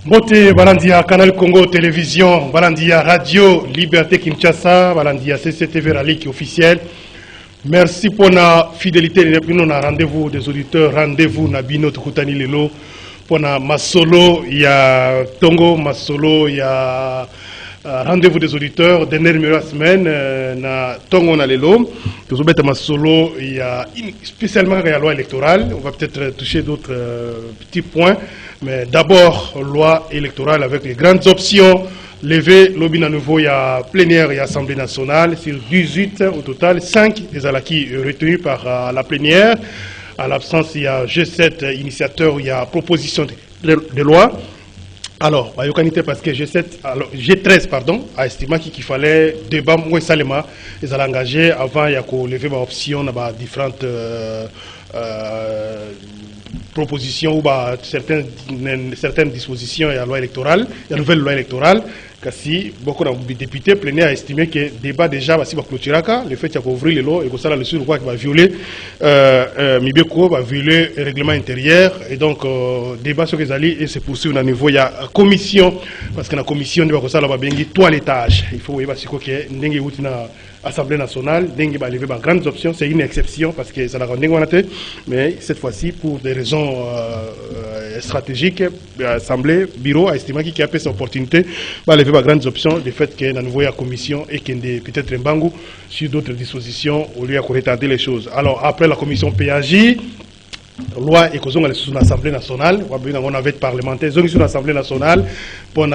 Mbote Balandia Canal Congo Télévision, Balandia Radio Liberté Kinshasa, Balandia CCTV Rallye officiel. Merci pour la fidélité. Nous avons rendez-vous des auditeurs, rendez-vous Nabino Tukutani Lelo. Pour la Masolo, il y a Tongo, Masolo, il y a rendez-vous des auditeurs. Dernière numéro de la semaine, na Tongo na Lelo. Nous avons Masolo, il y a spécialement la loi électorale. On va peut-être toucher d'autres petits points. Mais d'abord, loi électorale avec les grandes options. Levé, lobby à nouveau, il y a plénière et assemblée nationale. Sur 18 au total, 5 des alakis retenus par la plénière. À l'absence, il y a G7 initiateur, il y a proposition de loi. Alors, parce que G13 pardon, a estimé qu'il fallait débat moins salema. Ils allaient engager avant, il y a qu'au lever ma option, différentes propositions ou certaines dispositions et la loi électorale, la nouvelle loi électorale. Si beaucoup de députés plénières ont estimé que le débat déjà va clôturer, le fait qu'il y a ouvrir les lois et que ça le sur quoi qui va violer Mibeko va violer le règlement intérieur et donc débat sur les alliés et se poursuivre au niveau il y a commission parce que la commission de ça va bien toilettage il faut voir que n'engue outina Assemblée nationale n'engue va lever grandes options c'est une exception parce que ça n'a rien n'engue mais cette fois-ci pour des raisons stratégiques l'Assemblée bureau a estimé qu'il y a cette opportunité va lever grandes options du fait que la nouvelle commission et qu'il y a peut-être un bangou sur d'autres dispositions au lieu de retarder les choses. Alors après la commission PAJ, loi et cause on est sur l'Assemblée nationale, on avait parlementaire, ils sont sur l'Assemblée nationale pour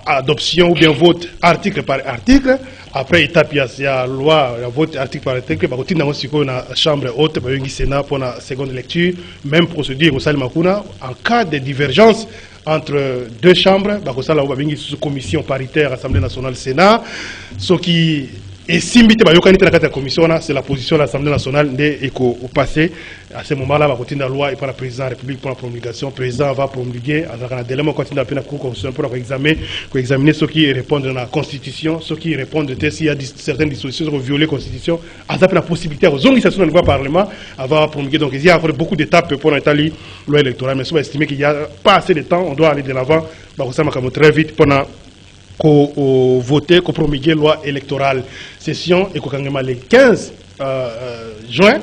adoption ou bien vote article par article. Après étape il y a loi vote article par article, par contre dans la chambre haute, par le Sénat pour la seconde lecture, même procédure au Sal Makuna en cas de divergence entre deux chambres, sous commission paritaire Assemblée nationale Sénat, ce qui est simbi la commission, c'est la position de l'Assemblée nationale au passé. À ce moment-là, va continuer la loi et par le président de la République pour la promulgation. Le président va promulguer, à délai, on continue à la Cour constitutionnelle pour examiner ceux qui répondent à la Constitution, ceux qui répondent de s'il y a certaines dispositions qui ont violé la Constitution, à la possibilité aux organisations de nouveau Parlement à promulguer. Donc il y a encore beaucoup d'étapes pour l'Italie, loi électorale, mais on va estimer qu'il n'y a pas assez de temps, on doit aller de l'avant, très vite pour voter, pour promulguer loi électorale. Session et le 15 juin,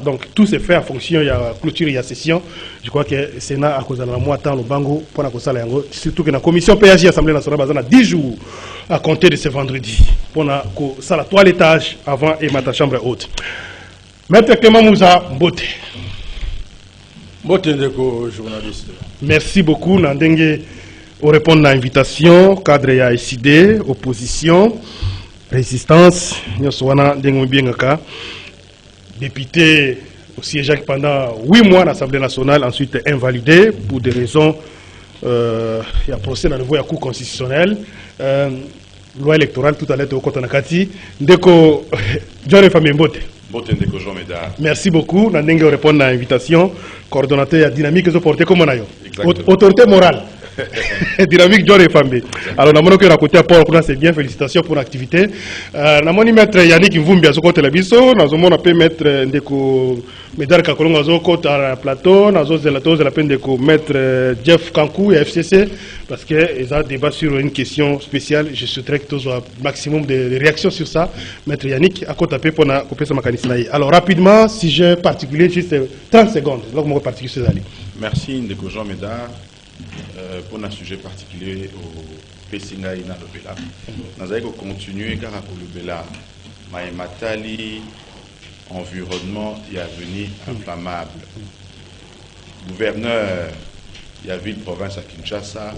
donc tout se fait en fonction, il y a clôture, il y a session. Je crois que le Sénat a causé un mois de temps, le Bango, pour la surtout que la commission PAJ, Assemblée nationale, a 10 jours à compter de ce vendredi. Pour la toilettage avant et ma chambre haute. Maître Clément Mouza, Mbote. Mbote Ndeko, journaliste. Merci beaucoup, Nandenge, pour répondre à l'invitation, cadre et AICD, opposition. Résistance, député au siège pendant 8 mois à l'Assemblée nationale, ensuite invalidé pour des raisons, il y a procès dans le voie Cour constitutionnelle, loi électorale tout à l'heure au Kotanakati, Ndeko, John Famille Mbote. Merci beaucoup, Nandenge répondre à l'invitation, coordonnateur dynamique et porté comme on a eu. Autorité morale. Dynamique John et Fambi. Alors, nous avons côté à Port, c'est bien, félicitations pour l'activité. Nous avons mettre Yannick Mvumbi à ce côté de la biso, nous avons pu mettre Ndeko Médard Kakolong à ce côté à plateau, nous avons la peine de mettre Jeff Kankou et FCC, parce qu'ils ont débat sur une question spéciale. Je souhaiterais que tous aient un maximum de réactions sur ça. Mettre Yannick à côté pour couper sa mécanisme. Alors, rapidement, sujet particulier, juste 30 secondes. Donc, on va partir sur ça. Merci Ndeko Jean Médard. Pour un sujet particulier au Pessinga Ina Lobela. Nous allons continuer car pour Lobela, Maïmatali, environnement et avenir inflammable. Gouverneur, il y a ville province à Kinshasa,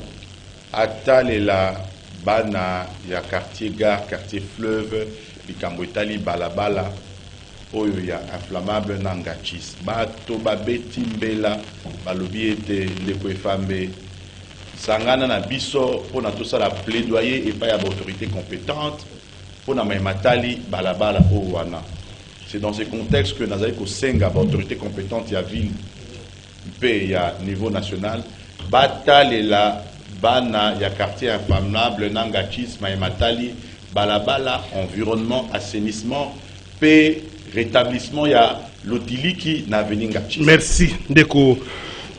Atalela, Bana, il y a quartier gare, quartier fleuve, Likamboitali, Balabala. Oyo ya inflammable nangachis bato babeti mbela balobi ete ndeko efambe sangana na biso pona tosa la plaidoyer et pas ya autorité compétente pona matali balabala owana. C'est dans ce contexte que nazali ko senga ba autorité compétente ya ville pe ya niveau national batalela bana ya quartier inflammable nangachis matali balabala environnement assainissement pe rétablissement, il y a l'Otiliki n'a venu ngati. Merci, Ndeko.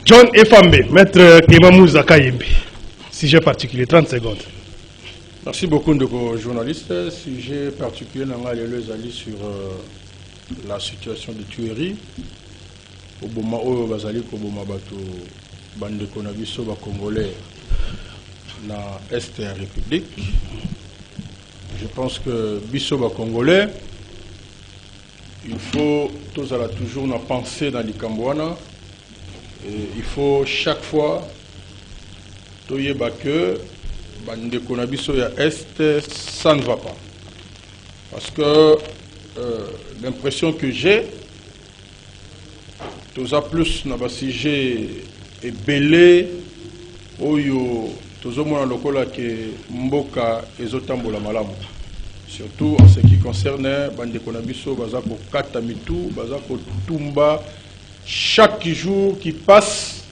John Efambe, maître Clément Mouza Kayembe. Sujet particulier, 30 secondes. Merci beaucoup de vos journalistes. Sujet particulier, les alliés sur la situation de tuerie. Au moment où Bazali Koboma Bato Bande Konabiso Congolais na Est en République. Je pense que Bisoba Congolais, il faut toujours penser dans les Cambouana. Il faut chaque fois que Bande Konabiso ya Est, ça ne va pas. Parce que l'impression que j'ai, tous à plus na basije et belé oyo tous au moins lokola que mboka ezotambola malamu, surtout en ce qui concerne bande konabiso bazako kata mitu bazako tumba chaque jour qui passe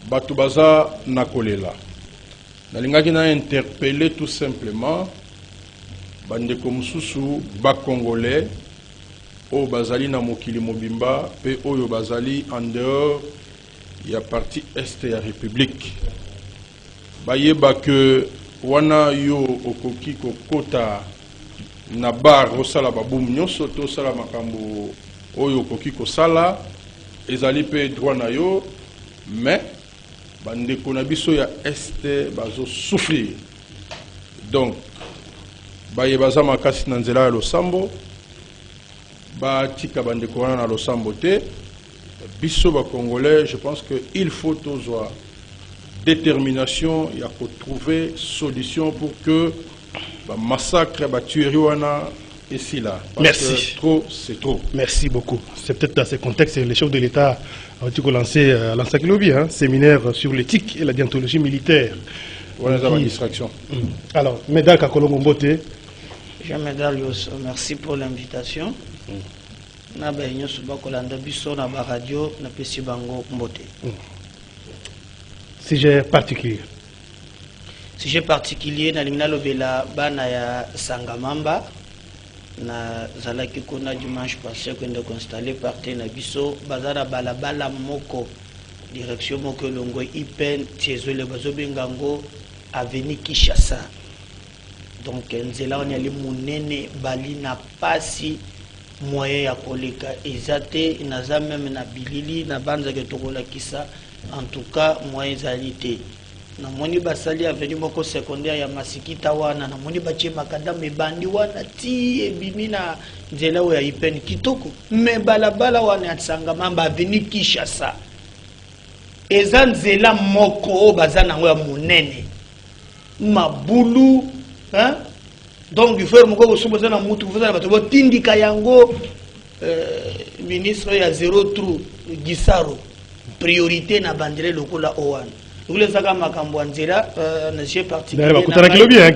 batu baza nakolela nalingaki na interpeller tout simplement bande komususu ba congolais o bazali na mokili mobimba pe oyo bazali en dehors ya partie est ya république bayeba que wana yo okoki kokota na bar osala babum nyonso to sala makambo oyo okoki kosala ezali pe droit na yo, mais bandeko na biso ya est bazo souffrir. Donc bayeba za makasi na nzela ya losambo tika bandeko wana na losambo te biso ba congolais. Je pense que il faut toujours détermination ya ko trouver solution pour que ba massacre ba tuerie wana ici là. Parce Merci. Que trop c'est trop. Merci beaucoup. C'est peut-être dans ce contexte que les chefs de l'État ont lancé à l'Ansakilobi, un séminaire sur l'éthique et la déontologie militaire. Voilà la distraction. Alors, Médal Kakolongo Mbote. Jean Médal Yosso, merci pour l'invitation. Na ba nyo suba kolanda biso na ba radio na pesi bango Mbote. Sujet particulier. Sujet particulier na limina lobela bana ya Sangamamba na zalaki kuna dimanche passé qu'on a constaté parti na biso bazara balabala moko direction moko longo ipen tezole bazobengango avenue Kinshasa. Donc nzela on yali munene bali na pasi moyen ya koleka ezate naza même na bilili na banza ke tokola kisa en tout cas moyen zalité na moni basali avenue moko secondaire ya Masikita wana na moni bache makadam ebandi wana ti ebimi na nzela ya ipen kitoko me balabala wana ya Sangamamba avenue Kinshasa eza nzela moko bazana ngo ya munene mabulu hein. Donc il faut moko bosoboza na mutu vous na bato botindika yango ministre ya zéro trou Gisaro priorité na bandere lokola owan les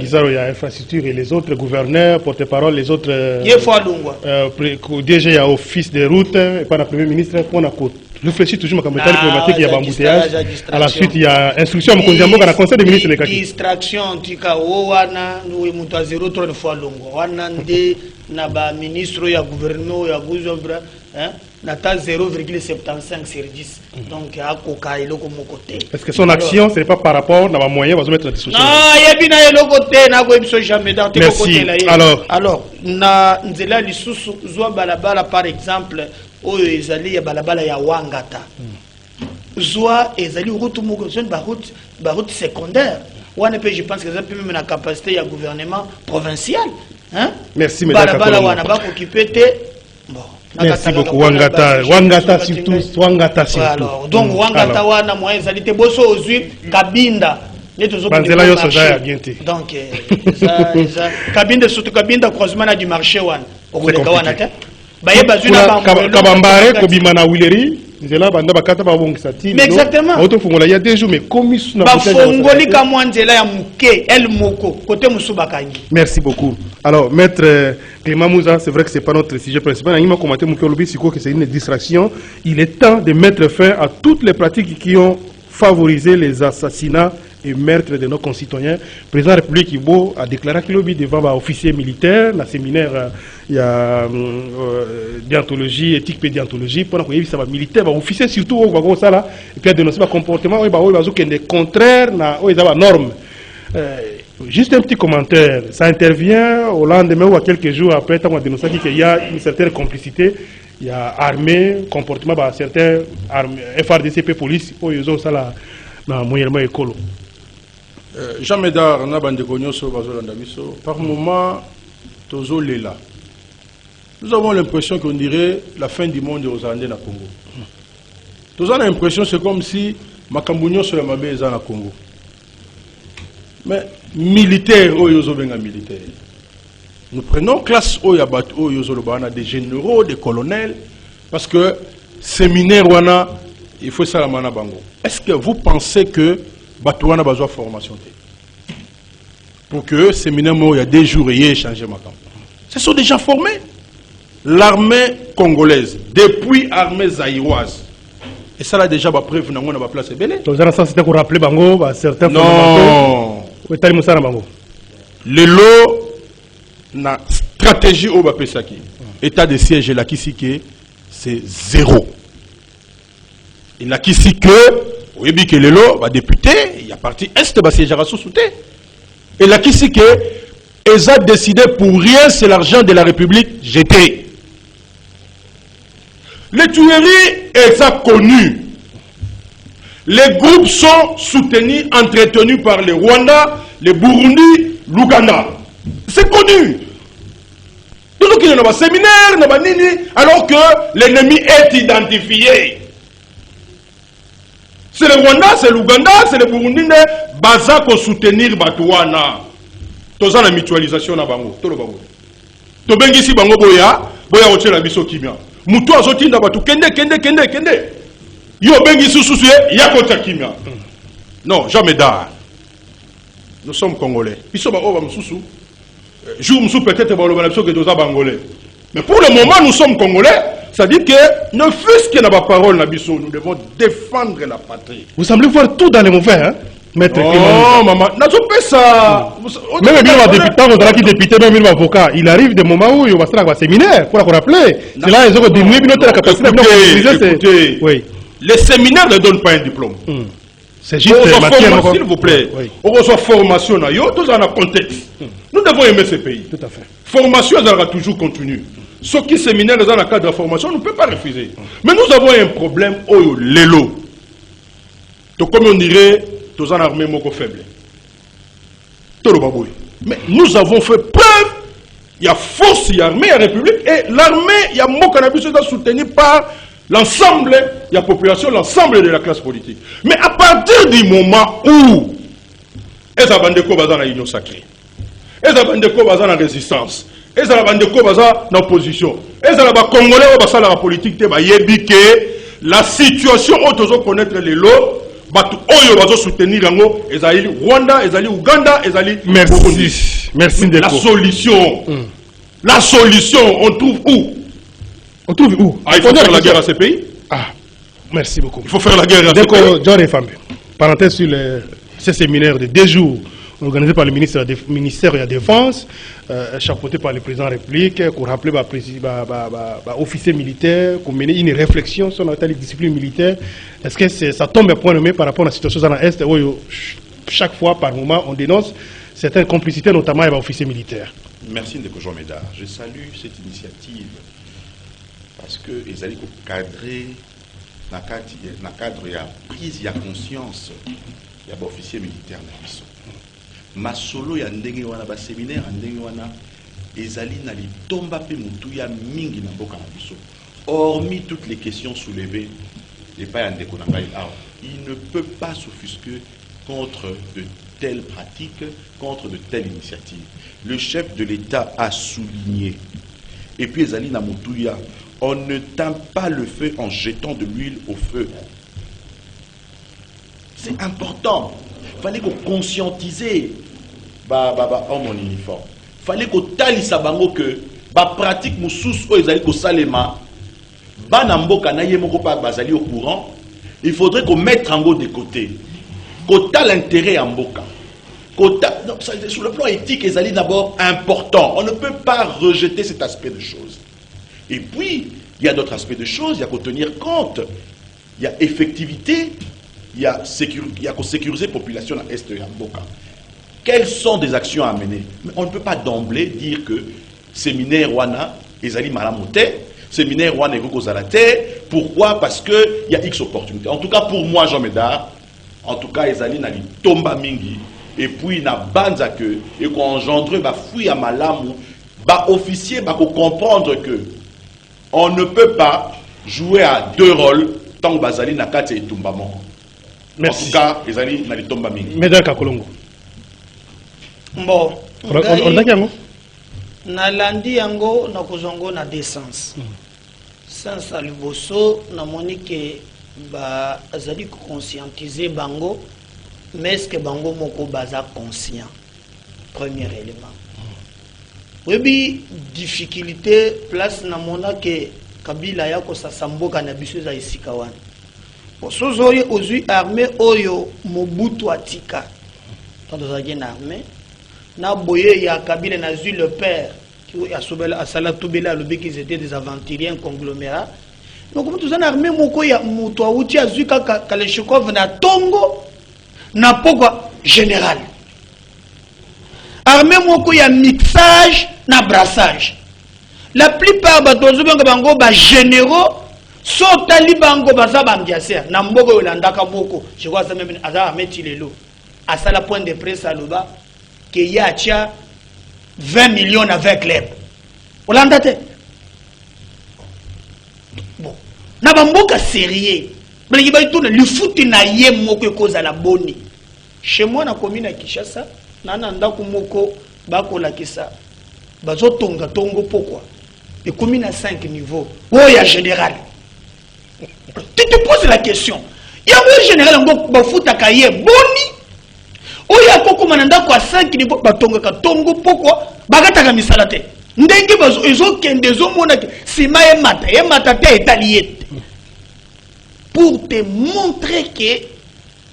Gisaro, il y a infrastructure et les autres gouverneurs, porte-parole, les autres DG, il y a office des routes, et par le Premier ministre, on a réfléchi toujours à la diplomatique, il y a embouteillage. À la suite, il y a instruction à la conseil des ministres. Distraction, tika owana, nous sommes 0,3 fois longo. Wana nde na ba ministre ya gouvernement ya gouvernement, hein? Nata 0,75 sur 10. Donc, à Koka et Loko côté. Est-ce que son action, ce n'est pas par rapport à moyen, va mettre la discussion? Non, il y a bien le côté, n'a jamais dans tes côté. Alors, na nzela lisusu zwa balabala par exemple, oyo ezali ya balabala ya Wangata. Zwa ezali route moko zone ba route secondaire. Wana pe je pense que ça peut même la capacité ya gouvernement provincial, hein? Merci mesdames. Balabala wana ba occupé te. Bon. Merci beaucoup Wangata, Wangata surtout, Wangata surtout. Alors, donc Wangata wana moyen zalité boso ozui Kabinda. Banzela yo soja bien te. Donc ça Kabinda surtout Kabinda croisement du marché wana. Okoleka wana te. Baye bazu na Kabambare kobima na Wileri. Nzela banda bakata ba bongisa ti. Mais exactement. Auto fongola il y a des jours mais commis na ba fongoli ka mwanzela ya muke el moko côté musubakangi. Merci beaucoup. Alors maître Clément Mouza, c'est vrai que c'est pas notre sujet principal. Il m'a commenté que c'est une distraction. Il est temps de mettre fin à toutes les pratiques qui ont favorisé les assassinats et meurtre de nos concitoyens. Le président de la République Ibo a déclaré qu'il est devant l'officier militaire, dans le séminaire, il y a déontologie, éthique et déontologie, pendant qu'il y a des militaires, officiers surtout, et puis il a dénoncé le comportement qui est contraire aux normes. Juste un petit commentaire, ça intervient au lendemain ou à quelques jours après, on a dénoncé qu'il y a une certaine complicité, il y a armée, comportement, certains FRDCP police, Jean Médard, par moment, nous avons l'impression qu'on dirait la fin du monde aux Andes na Congo. Nous avons l'impression c'est comme si Makambunyo sur la Mabé na Congo. Mais militaire, militaire. Nous prenons classe des généraux, des colonels, parce que séminaire wana, il faut ça la mana bango. Est-ce que vous pensez que Batouana a besoin de formation pour que séminaire il y a des jours et changer ma camp? Ce sont des gens formés. L'armée congolaise, depuis l'armée zaïroise, et ça là déjà, preuve n'a pas place belé. C'était pour rappeler bango, certains. Non. Le lot, la stratégie au Bapesaki, état de siège, là qui c'est zéro. Il n'a qu'ici que, oui, que le lot, député, il y a parti est, siège à sous-souté. Et là qu'ici que, ils ont décidé pour rien, c'est l'argent de la République jeté. Les tueries, elles sont connues. Les groupes sont soutenus, entretenus par le Rwanda, le Burundi, l'Ouganda. C'est connu. Donc il y a un séminaire, alors que l'ennemi est identifié. C'est le Rwanda, c'est l'Ouganda, c'est le Burundi, baza pour soutenir Batouana. Tous la mutualisation na bango, tout le bango. To bengi si bango boya oche la biso kimia. Mutu azotinda batu kende. Yo bengi sususu ya kota kimia. Non, jamais d'art. Nous sommes congolais. Biso ba oba mususu. Jour musu peut-être ba lo biso que doza bangolais. Mais pour le moment nous sommes congolais, ça dit que ne fût-ce que na ba parole na biso, nous devons défendre la patrie. Vous semblez voir tout dans les mauvais, hein? Maître oh, maman, n'a pas ça. Même le député, qui député, même l'avocat, il arrive des moments où il va se faire un séminaire, pour rappeler. C'est là ils ont diminué la capacité de oui. Les séminaires ne donnent pas un diplôme. C'est juste s'il vous plaît. On reçoit formation, tous en contexte. Nous devons aimer ce pays. Tout à fait. Formation, elle aura toujours continue. Ceux qui séminaires dans le cadre de la formation, on ne peut pas refuser. Mais nous avons un problème au l'élo. Donc comme on dirait, tous en armée moko faible. Mais nous avons fait preuve, il y a force, il y a armée, il y a république, et l'armée, il y a mon cannabis soutenu par l'ensemble de la population, l'ensemble de la classe politique. Mais à partir du moment où les abandeko bazan la union sacrée, les abandeko bazan la résistance, les abandeko bazan la opposition, les abandeko congolais bazan la politique, la situation où nous connaître les lots, soutenir Rwanda, Ouganda, merci. Merci de la solution, on trouve où? On trouve où? Il faut faire la guerre à ces pays. Ah, merci beaucoup. Il faut faire la guerre à ces pays. John et Fambi, parenthèse sur ce séminaire de 2 jours organisé par le ministère de la Défense, chapeauté par le président de la République, pour rappeler officiers militaires, pour mener une réflexion sur la discipline militaire. Est-ce que ça tombe à point nommé par rapport à la situation dans l'Est où chaque fois, par moment, on dénonce certaines complicités, notamment avec les officiers militaires? Merci de Jean Médard. Je salue cette initiative parce que les alliés cadrer dans le cadre de la prise de conscience des officiers militaires. Masolo ya ndenge wana ba séminaire ndenge wana ezali na litomba pe mutuya mingi na mboka na biso. Hormis toutes les questions soulevées les pas ndeko na ngai awa, il ne peut pas s'offusquer contre de telles pratiques, contre de telles initiatives. Le chef de l'État a souligné. Et puis ezali na mutuya, on ne tend pas le feu en jetant de l'huile au feu. C'est important. Fallait qu'on conscientiser en mon uniforme. Fallait qu'on talisa bango que pratique moussous ou ezali ko salema banamboka na yemoko pa bazali au courant. Il faudrait qu'on mette en go de côté. Kota l'intérêt en Mboka. Kota, non, sur le plan éthique, les alliés d'abord important. On ne peut pas rejeter cet aspect de choses. Et puis, il y a d'autres aspects de choses, il y a qu'à tenir compte. Il y a effectivité, il y a qu'à sécuriser la population à l'Est de Mboka. Quelles sont des actions à mener? Mais on ne peut pas d'emblée dire que séminaire Wana, les alliés malamoté, séminaire Wana et Gokozalate. Pourquoi? Parce qu'il y a X opportunités. En tout cas, pour moi, Jean Médard, en tout cas, les alliés n'ont tomba mingi. Et puis, na banza que, et qu'on engendre, bah, fouille à malamu, bah, officier, bah, qu'on comprendre que on ne peut pas jouer à deux rôles tant que Bazali n'a qu'à et tombamon. En tout cas, les alliés n'ont tomba mingi. Médard Kakolongo. Bon, on a yango nalandi yango na kozongo na deux sens. Sens à liboso na monique ba azali conscientiser bango, mais est-ce que bango moko baza conscient? Premier élément. Oui, difficulté place na mona que Kabila ya ko sasamboka na biso za isika wana. Osozoye ozui armée oyo Mobutu atika. Tant de na armée na boye ya Kabila na zui le père qui a sobela asala tubela lobi qu'ils étaient des aventuriers conglomérats. Donc comme tout ça na armée moko ya muto auti azui ka Kaleshnikov na Tongo na pokwa général. Armée moko ya mixage na brassage. La plupart batozo benga bango ba généraux so tali bango baza bambiaser na mboko yolandaka boko. Je vois ça même aza metilelo. Asala point de presse à Loba que y a 20 millions avec club. Olandate. Bon. Na bamboka sérieux. Mais ba tourne le foot na yé moko cause à la boni. Chez moi na commune à Kinshasa, nana ndako moko bakola kisa. Bazo tonga tongo pourquoi? Et commune à 5 niveaux. Oh ya général. Tu te poses la question. Il y a un général ngo ba foot akaye boni. Oya koko mananda kwa 5 niveaux batonga ka tongo pourquoi? Bagataka misala te. Ndenge bazo ezo kende zo mona ke sima e mata te etalié. Pour te montrer que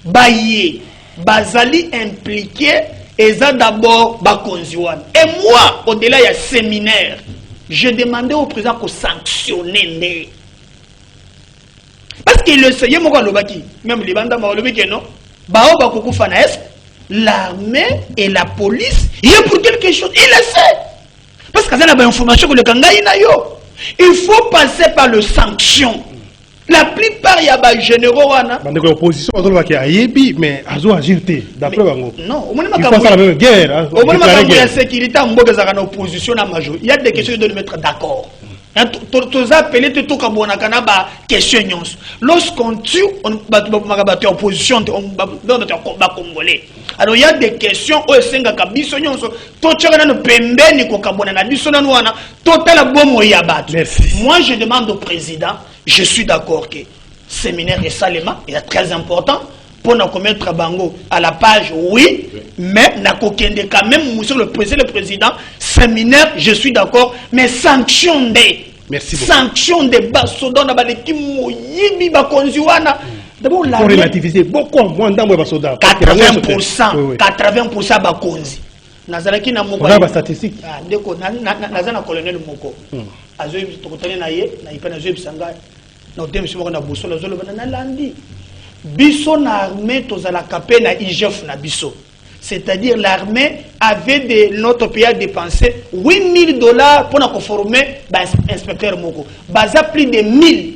baye bazali impliqué et ça d'abord bakonziwan. Et moi au-delà il y a séminaire, je demandais au président qu'on sanctionner. Parce qu'il le sait, il y a mon lobaki, même les bandes malobaki non. Bao bakoko fanaes, l'armée et la police, il y a pour quelque chose, il le sait. Parce que ça n'a pas d'information que le kangaï na yo. Il faut passer par le sanction. La plupart il y a des généraux wana. Bandeko opposition azoloba ki ayebi mais azo agirté d'après bango. Non, au moins il faut faire la même guerre. Au moins la sécurité en mboka za kana opposition na major. Il y a des questions de le mettre d'accord. Tu as appelé tout comme on a kanaba question nyons. Lorsqu'on tue on va opposition on va combat congolais. Alors il y a des questions au senga kabiso nyons. To tchana no pembeni ko kabona na biso na wana total bomo ya bat. Moi je demande au président. Je suis d'accord que le séminaire est salement, il est très important pour nous commettre bango à la page, oui, mais n'a quand même, monsieur le président, séminaire, je suis d'accord, mais sanction des. Merci beaucoup. Sanction des basoda na baleki moyibi bakonziwana. D'abord la. Pour relativiser beaucoup moins d'ambo basoda. 80% bakonzi. Nazalaki na moko. On a statistique. Ah, ndeko nazana colonel moko. Azoyi tokotane na ye na ipana zoyi bisanga. Na dem simo na boso na zolo na landi. Biso na armée tozala kapé na IGF na biso. C'est-à-dire l'armée avait de notre pays à dépenser $8,000 pour nous former inspecteur moko. Baza plus de 1000.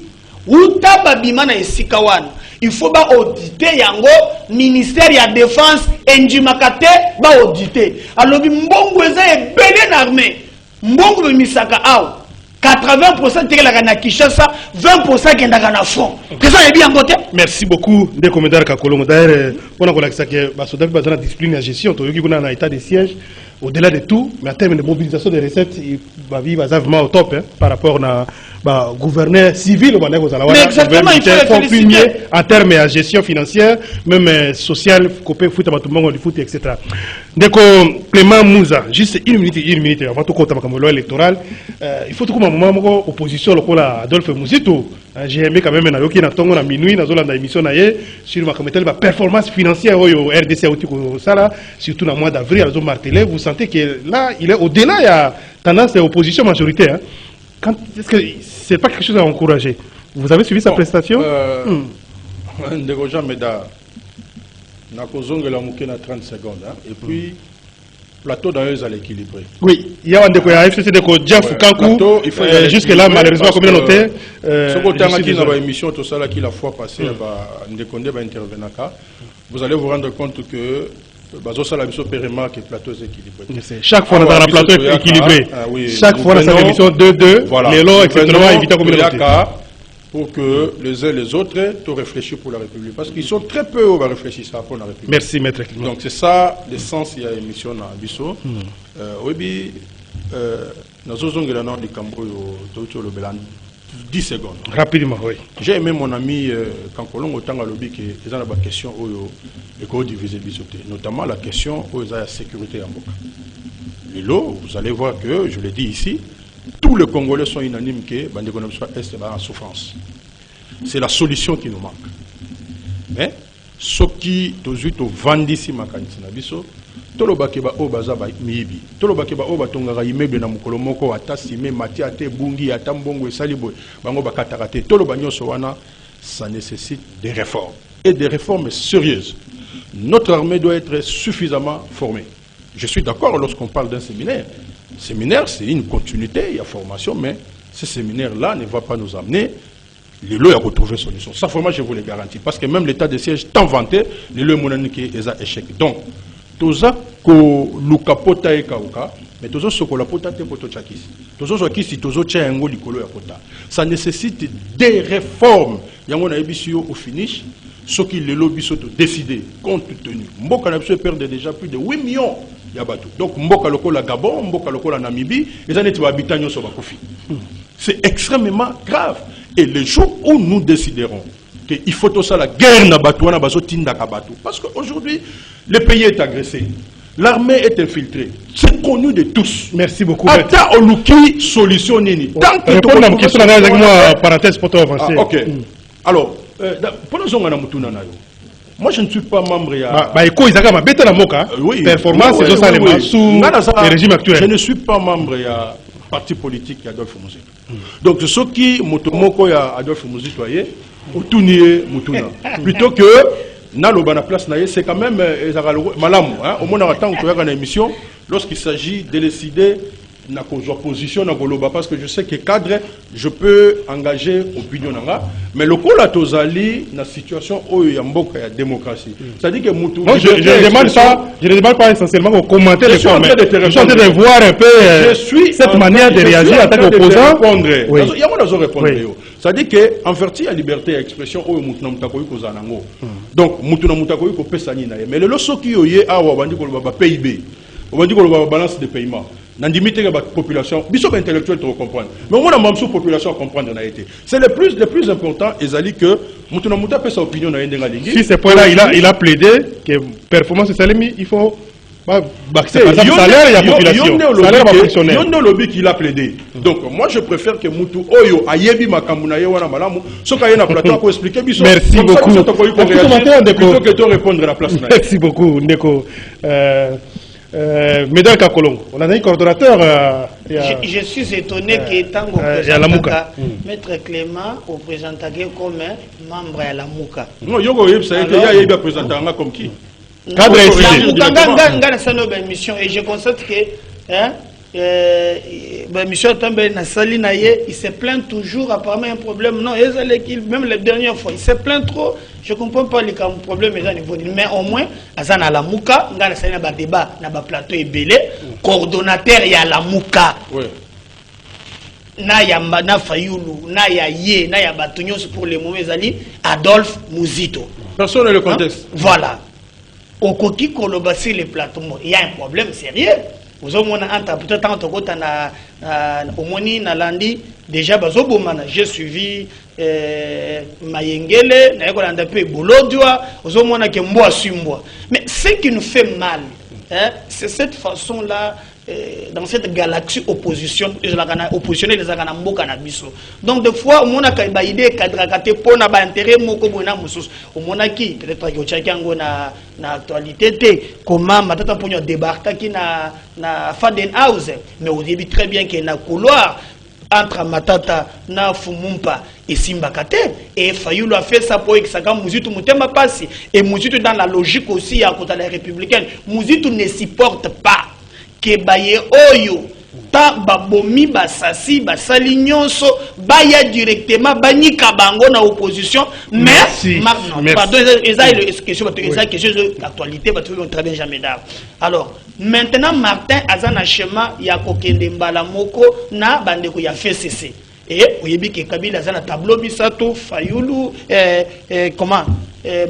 Uta babima na esikawan. Il faut ba auditer yango ministère ya défense enjimakate ba auditer. Alors mbongo eza ebele na armée. Mbongo be misaka aw. 80% de la Kinshasa, 20% qui est dans le front. Merci beaucoup, Ndeko Médard Kakolongo. D'ailleurs, on a dit que les soldats ont la discipline et la gestion. Ils ont un état de siège. Au-delà de tout, mais en termes de mobilisation des recettes, ils vivent vraiment au top par rapport au gouverneur civil. Mais exactement, il faut le féliciter. En termes de gestion financière, même sociale, etc. Donc, Clément Mouza, juste une minute avant tout compte de loi électorale, il faut tout comme un moment opposition, Adolphe Mouzito, J'ai aimé quand même Nayoki na tongo na minuit na zolanda émission na ye sur ma comité la performance financière au RDC au sala surtout dans le mois d'avril à martelé. Vous sentez que là il est au-delà, il y a tendance à opposition majoritaire. Hein. Est-ce que c'est pas quelque chose à encourager? Vous avez suivi sa prestation? Ndeko Meda na kozongela muke na 30 secondes hein. Et puis plateau d'ailleurs à l'équilibré. Oui, il y a un déco FCC de Kodja Fukankou. Jusque là malheureusement comme noté. Ce côté qui dans l'émission tout ça là qui la fois passée Ndekonde va intervenir là. Vous allez vous rendre compte que bazosa la biso périmètre que plateau est équilibré. Chaque fois dans la plateau est équilibré. Chaque fois dans cette émission 2-2 les lots etc. éviter comme noté. Pour que les uns et les autres te réfléchissent pour la République. Parce qu'ils sont très peu à réfléchir pour la République. Merci, maître. Donc c'est ça l'essence de l'émission dans Bisso. Oui, nous avons eu l'honneur de Camboyo, 10 secondes. Rapidement, oui. J'ai aimé mon ami Kankolong autant à l'objet que les gens ont des questions où diviser Bissoté. Notamment la question où il y a la sécurité en Boka. Et là, vous allez voir que, je l'ai dit ici, tous les Congolais sont unanimes que Bandeko Est est en souffrance. C'est la solution qui nous manque. Mais ce qui est vendu ici, Tolobakeba Obaza Mibi, Tolobakeba Obatonga immeuble na Mukolomoko, Atasime, Matiate, Bungi, Atambongo et Salibo, Bango Bakatarate, Tolobanyo Sowana, ça nécessite des réformes. Et des réformes sérieuses. Notre armée doit être suffisamment formée. Je suis d'accord lorsqu'on parle d'un séminaire. Séminaire, c'est une continuité, il y a formation, mais ce séminaire-là ne va pas nous amener les lois à retrouver solution. Ça, vraiment, je vous le garantis. Parce que même l'état de siège tant vanté, les lois monaniques est un échec. Donc, tout ça, que le capota est kauka, mais tout ça, ce que la pota est pour tout chakis. Tout ça, ce qui est tout ça, c'est un goli ça nécessite des réformes. Il y a un émission au finish. Ce qui les lobbies sont décidés, compte tenu. Mboka n'a perdre déjà plus de 8 millions. Donc, Mboka Lokola Gabon, Mboka Lokola Namibie, les années habitants sont Bakofi. C'est extrêmement grave. Et le jour où nous déciderons qu'il faut tout ça, la guerre n'a pas tout. Parce qu'aujourd'hui, le pays est agressé. L'armée est infiltrée. C'est connu de tous. Merci beaucoup. Ata Oluki solution nini. Tant que tu as une question avec moi, parenthèse pour toi avancer. Ok. Alors, pour nous, moi, je ne suis pas membre. Performance, c'est ça les sous le régime actuel. Je ne suis pas membre du parti politique d'Adolphe Mouzi. Donc, ce qui Motomoko Adolphe Mouzi, plutôt que Nalobana place, c'est quand même Malamou. Au moins, on attend qu'on ait une émission lorsqu'il s'agit de décider na position na goloba parce que je sais que cadre je peux engager opinion nanga mais le coup la tozali na situation où il y a mboka ya démocratie ça dit que mutu je ne demande pas essentiellement au commentaire les formes je suis en train de voir un peu cette manière de réagir en tant qu'opposant il y a mon répondre ça dit que en vertu à liberté d'expression où mutu na mutakoyi kozanango donc mutu na mutakoyi ko pesani na mais le soki yoye awa bandi ko ba PIB on va dire qu'on va balance des paiements. Dans la population, bisous intellectuel pour comprendre. Mais au moins, la population comprendre en été. C'est le plus important, Ezali, que Moutounamouta peut sa opinion dans l'Indégalingi. Si ce point-là, il a plaidé que performance Salemi, il faut. C'est par exemple salaire et la population. Salaire et fonctionnaire. Il y a un lobby qui l'a plaidé. Donc, moi, je préfère que Moutou Oyo, Ayebi Makamounaye, Wana Malamu, ce qu'il y a un plateau pour expliquer bisous. Merci beaucoup. Plutôt que de répondre à la place. Merci beaucoup, Ndeko. Mesdames Kakolongo, on a un coordonnateur. Je suis étonné que Tango présente Maître Clément au présenté comme membre à la Mouka. Non, Yogo, ça a été présenté comme qui? Cadre mission et je constate que monsieur Tambe Nassali Naye, il se plaint toujours apparemment un problème. Non, même la dernière fois, il se plaint trop. Je ne comprends pas les problèmes, mais au moins, à la Mouka, on a un débat, on a un plateau et belé, coordonnateur, il y a la Mouka. Na Fayoulou, na Ye, na Batunios pour les mauvais alliés, Adolphe Mouzito. Personne n'a le contexte. Voilà. Au Koki Kolobassi, les plateaux, il y a un problème sérieux. Vous avez peut-être déjà j'ai suivi Mayengele, mais ce qui nous fait mal, c'est cette façon-là dans cette galaxie opposition, oppositionnelle les Aganambo Canabiso. Donc des fois, on a une idée cadre pour na intérêt moko bona musus. On a qui peut-être que chacun na actualité comment matata pour débarquer qui na Faden House, mais au début très bien qu'il y a un couloir entre Matata na Fumumpa et Simbakate et Fayulu a fait ça pour que ça gagne Mouzitou Moutema passe et Mouzitou dans la logique aussi à côté de la républicaine Mouzitou ne supporte pas que baye oyo ta babomi basasi basali nyonso baya directement banika bango na opposition mais pardon question d'actualité on très bien jamais d'art. Alors maintenant Martin azana schéma ya kokende mbala moko na bandeko ya FCC et oyebi ke Kabila azana tableau bisato Fayulu comment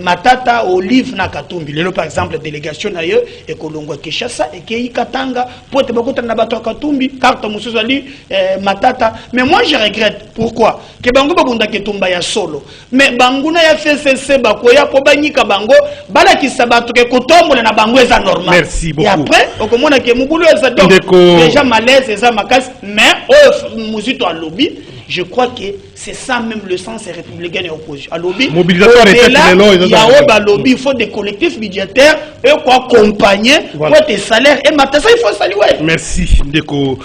Matata Olive na Katumbi lelo par exemple délégation d'ailleurs et Kolongwa Kinshasa et Kei Katanga pour te bakota na bato Katumbi carte musuzali Matata mais moi je regrette pourquoi que bango babunda ketumba ya solo mais banguna ya FCC bakoya po banyika bango bala kisabatu ke kotombola na bango eza normal. Merci beaucoup. Et après okomona ke mubulu eza donc déjà malaise eza makas mais Muzito a lobby. Je crois que c'est ça même le sens républicain et opposition. À lobby, il faut des collectifs budgétaires et quoi accompagner pour tes salaires et maintenant ça il faut saluer. Merci Ndeko.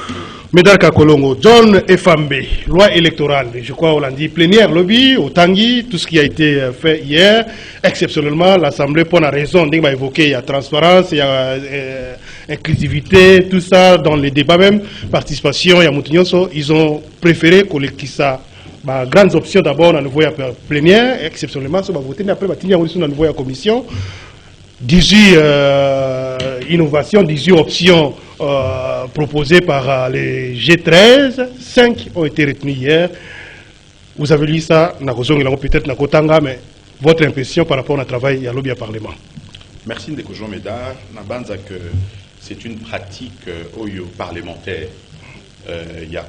Médard Kakolongo, John Efambe, loi électorale, je crois on l'a dit, plénière lobby, au Tanguy, tout ce qui a été fait hier, exceptionnellement, l'Assemblée pour la raison, dès qu'il m'a évoqué, il y a transparence, il y a inclusivité, tout ça, dans les débats même, participation, il y a Moutinioso, ils ont préféré collecter ça. Bah, grandes options d'abord, on a voyé plénière, exceptionnellement, ça va voter, mais après, on a voyé commission, 18 innovations, 18 options proposées par les G13, 5 ont été retenues hier. Vous avez lu ça, peut-être na Kotanga, mais votre impression par rapport au travail à l'objet Parlement. Merci Ndeko Jean Médard. Nabanza que c'est une pratique parlementaire. Il y a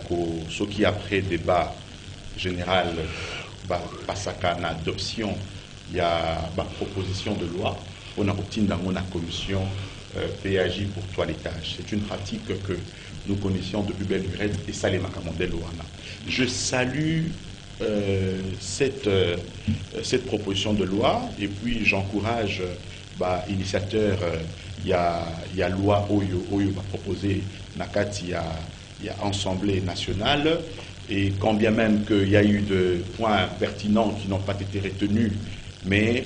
ce qui après débat général, pasaka na adoption, il y a proposition de loi. On a obtenu dans la commission PAJ pour toilettage. C'est une pratique que nous connaissions depuis belle lurette et ça les macamondel Wana. Je salue cette proposition de loi et puis j'encourage l'initiateur, il y a loi Oyo va proposer Nakati, il y a Assemblée nationale et quand bien même qu'il y a eu de points pertinents qui n'ont pas été retenus, mais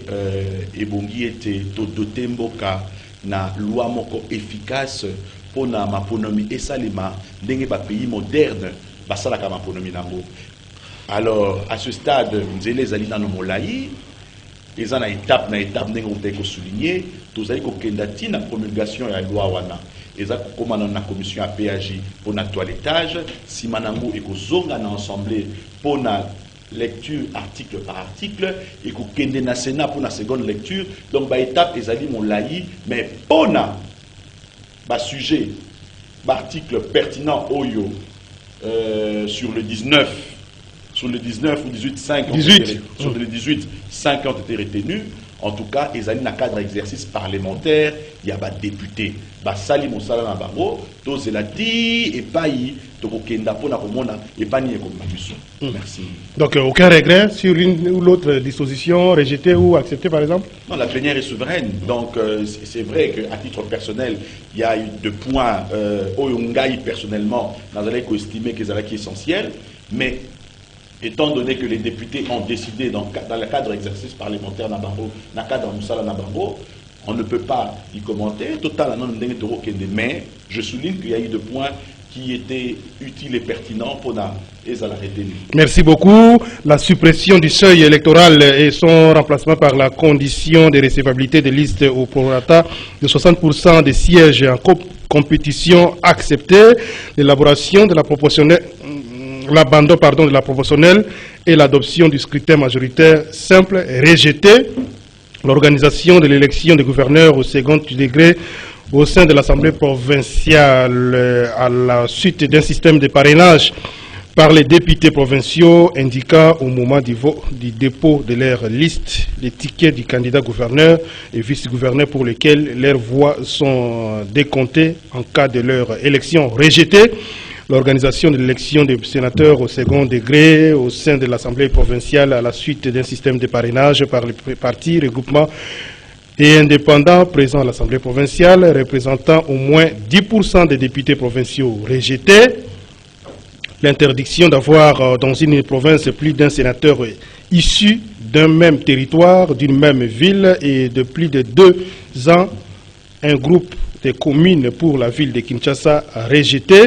Ebongi était doté mboka na loi moko efficace pour na maponomi et salima ndenge ba pays moderne basala ka maponomi nango. Alors à ce stade nzele zali na molai eza na étape ndenge on peut souligner tous ay ko kendati na promulgation ya loi wana eza ko komana na commission ya PAJ pour na toilettage si manango e ko zonga na assemblée pour na lecture article par article et qu'on kende na Sénat pour la seconde lecture donc bah étape ezali mon laï mais pour na bah sujet bah article pertinent oyo sur le 19 ou 18 5 sur le 18 5 ont été retenus. En tout cas, ils ont un cadre d'exercice parlementaire, il y a des députés. Sali Moussala Nabango, tous la dit et pas Merci. Donc, aucun regret sur l'une ou l'autre disposition, rejetée ou acceptée par exemple? Non, la plénière est souveraine. Donc, c'est vrai qu'à titre personnel, il y a eu deux points, Oyungai personnellement, dans le cas estimé qu'ils avaient qui essentiel, mais étant donné que les députés ont décidé dans le cadre d'exercice parlementaire Nabango, dans le cadre Moussala Nabango, on ne peut pas y commenter. Total, mais je souligne qu'il y a eu deux points qui étaient utiles et pertinents pour les arrêter. Merci beaucoup. La suppression du seuil électoral et son remplacement par la condition de recevabilité des listes au prorata de 60% des sièges en compétition acceptés, l'élaboration de la proportionnelle, l'abandon de la proportionnelle et l'adoption du scrutin majoritaire simple rejeté. L'organisation de l'élection des gouverneurs au second degré au sein de l'Assemblée provinciale à la suite d'un système de parrainage par les députés provinciaux indiquant au moment du dépôt de leur liste les tickets du candidat gouverneur et vice-gouverneur pour lesquels leurs voix sont décomptées en cas de leur élection rejetée. L'organisation de l'élection des sénateurs au second degré au sein de l'Assemblée provinciale à la suite d'un système de parrainage par les partis, regroupements et indépendants présents à l'Assemblée provinciale, représentant au moins 10% des députés provinciaux rejetés. L'interdiction d'avoir dans une province plus d'un sénateur issu d'un même territoire, d'une même ville et de plus de 2 ans, un groupe de communes pour la ville de Kinshasa a rejeté.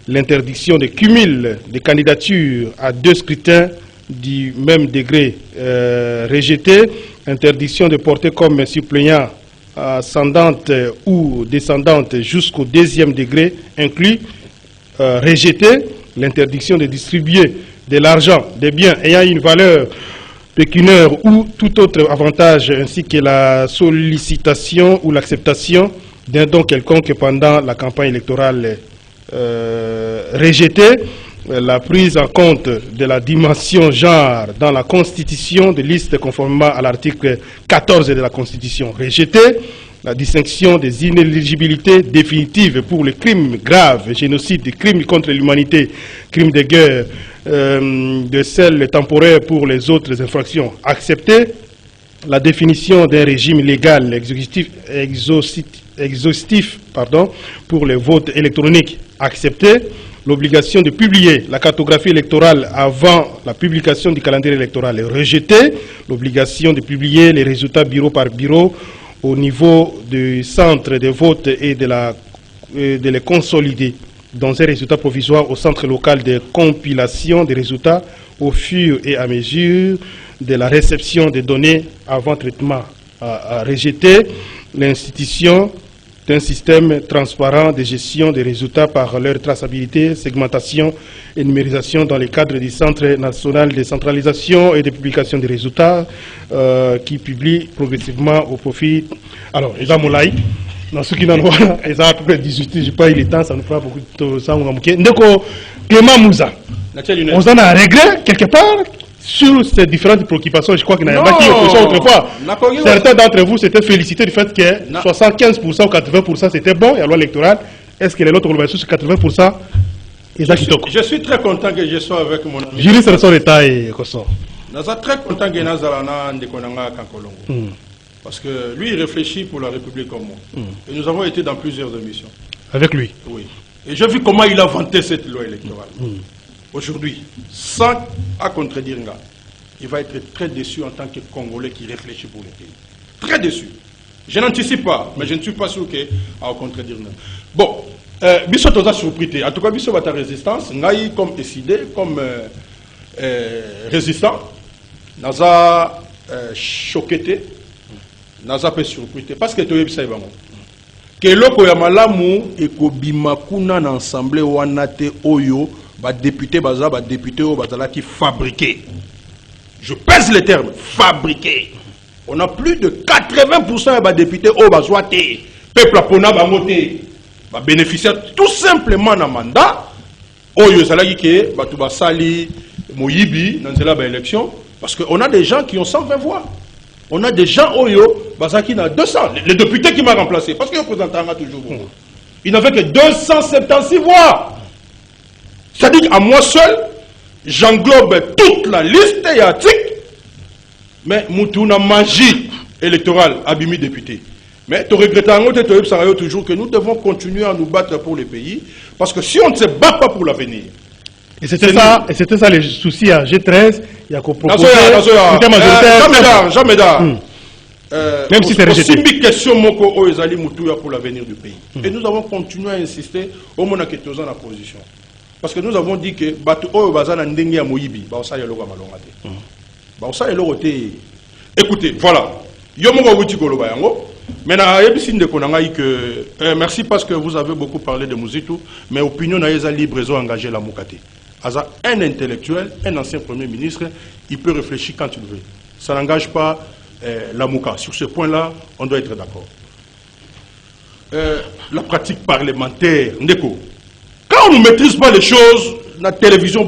L'interdiction de cumul de candidatures à 2 scrutins du même degré rejeté. Interdiction de porter comme suppléant ascendante ou descendante jusqu'au 2e degré inclus rejeté. L'interdiction de distribuer de l'argent, des biens ayant une valeur pécuniaire ou tout autre avantage, ainsi que la sollicitation ou l'acceptation d'un don quelconque pendant la campagne électorale rejeté. La prise en compte de la dimension genre dans la constitution de liste conformément à l'article 14 de la Constitution rejeté. La distinction des inéligibilités définitives pour les crimes graves, génocide, crimes contre l'humanité, crimes de guerre, de celles temporaires pour les autres infractions acceptées. La définition d'un régime légal exhaustif pour les votes électroniques acceptés. L'obligation de publier la cartographie électorale avant la publication du calendrier électoral est rejetée. L'obligation de publier les résultats bureau par bureau au niveau du centre de vote et de les consolider dans un résultat provisoire au centre local de compilation des résultats au fur et à mesure de la réception des données avant traitement à rejeter. L'institution d'un système transparent de gestion des résultats par leur traçabilité, segmentation et numérisation dans le cadre du Centre national de centralisation et de publication des résultats qui publie progressivement au profit. Alors, Eza Moulay, dans ce qui n'en voit, Eza à peu près 18, je n'ai pas eu le temps, ça nous fera beaucoup de temps. Ndeko, Clément Mouza, on en a un regret quelque part sur ces différentes préoccupations. Je crois qu'il n'y a pas qui opposition autrefois. Certains d'entre vous s'étaient félicités du fait que 75% ou 80% c'était bon et à la loi électorale. Est-ce que les autres organisations sur 80% je suis très content que je sois avec mon ami. Julie Serson l'État et Kosso. Je suis très content que Nazarana Ndekonanga Kankolongo. Parce que lui, il réfléchit pour la République comme moi. Et nous avons été dans plusieurs émissions. Avec lui? Oui. Et j'ai vu comment il a vanté cette loi électorale. Aujourd'hui, sans à contredire, il va être très déçu en tant que Congolais qui réfléchit pour le pays. Très déçu. Je n'anticipe pas, mais je ne suis pas sûr qu'à contredire. Bon, Bissot a surpris. En tout cas, Bissot a ta résistance. Naï comme décidé, comme résistant. Naza choqué. Naza peut surpris. Parce que tu es ça. Que l'oko ya malamu et ko bimakuna na assemblée wanate oyo ba député baza ba député o bazala qui fabriqué. Je pèse les termes, fabriqué. On a plus de 80% de députés au bazoité. Peuple apona bangoté. Ba bénéficiaire tout simplement d'un mandat. Oyo salaki ke batu basali moyibi dans la élection parce qu'on a des gens qui ont 120 voix. On a des gens Oyo, Bazaki n'a 200. Le député qui m'a remplacé, parce qu'il représentait toujours. Il n'avait que 276 voix. C'est-à-dire qu'à moi seul, j'englobe toute la liste et article. Mais Moutouna magie électorale, abîmé député. Mais tu regrettes toujours que nous devons continuer à nous battre pour le pays. Parce que si on ne se bat pas pour l'avenir, et c'était ça le souci à G13, il y a qu'au proposé Jean Médard. Même si c'est rejeté. Aussi question moko ezali mutuya pour l'avenir du pays. Et nous avons continué à insister au mona que tous en la position. Parce que nous avons dit que batu oyo bazana ndenge ya moyibi ba osala eloko malonga te. Ba osala eloko te. Écoutez, voilà. Yo moko wuti koloba yango. Maintenant, merci parce que vous avez beaucoup parlé de Mouzitou, mais opinion na yeza libre ils ont engagé la Moukate. Aza un intellectuel, un ancien premier ministre, il peut réfléchir quand il veut. Ça n'engage pas la Mouka. Sur ce point-là, on doit être d'accord. La pratique parlementaire, Ndeko. Quand on ne maîtrise pas les choses, la télévision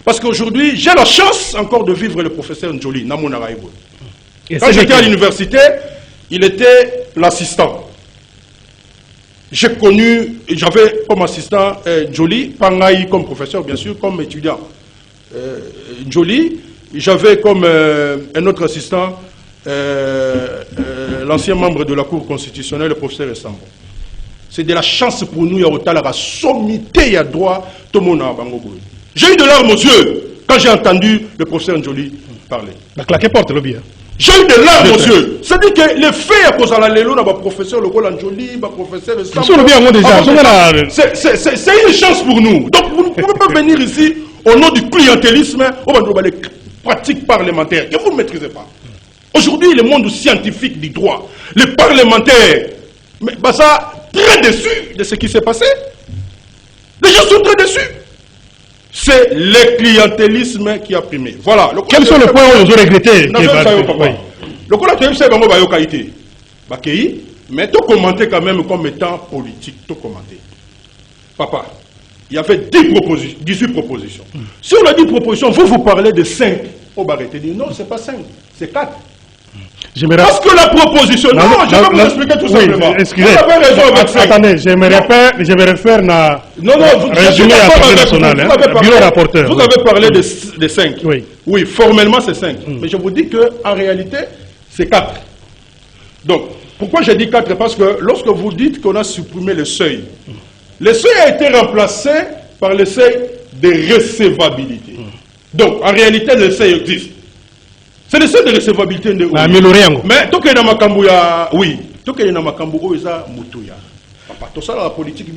parce qu'aujourd'hui, j'ai la chance encore de vivre le professeur Njoli. Quand j'étais à l'université, il était l'assistant. J'ai connu, j'avais comme assistant Njoli, Pangaï comme professeur, bien sûr, comme étudiant. Njoli, j'avais comme un autre assistant, l'ancien membre de la Cour constitutionnelle, le professeur Essambo. C'est de la chance pour nous, il y a la sommité, il y a droit, tout le monde a bangogo. J'ai eu de larmes aux yeux quand j'ai entendu le professeur Njoli parler. La claque porte le bien. J'ai eu des larmes aux yeux. C'est-à-dire que les faits à cause de la lélo, le professeur le Njoli, le professeur c'est une chance pour nous. Donc vous ne pouvez pas venir ici au nom du clientélisme, au nom des pratiques parlementaires que vous ne maîtrisez pas. Aujourd'hui, le monde scientifique du droit, les parlementaires, mais ça, très déçus de ce qui s'est passé. Les gens sont très déçus. C'est le clientélisme qui a primé. Voilà. Quels sont les points où vous regrettez? Le cas de mais tu commenté quand même comme étant politique. Tu commenté. Papa, il y avait 18 propositions. Sur les 10 propositions, vous parlez de 5. On va arrêter de dire non, ce n'est pas 5, c'est 4. Parce que la proposition... Non, je vais vous expliquer tout simplement. Excusez. Vous avez raison avec 5. Attendez, je me réfère à... Non, résumé à l'Assemblée nationale. Bureau rapporteur. Vous avez parlé de 5. Oui, formellement c'est 5. Mais je vous dis qu'en réalité, c'est 4. Donc, pourquoi j'ai dit 4? Parce que lorsque vous dites qu'on a supprimé le seuil a été remplacé par le seuil de recevabilité. Donc, en réalité, le seuil existe. C'est le seuil de recevabilité. Mais tout que dans ma cambouya, oui, tout que dans ma cambouya, c'est moutoya. Papa, tout ça, la politique,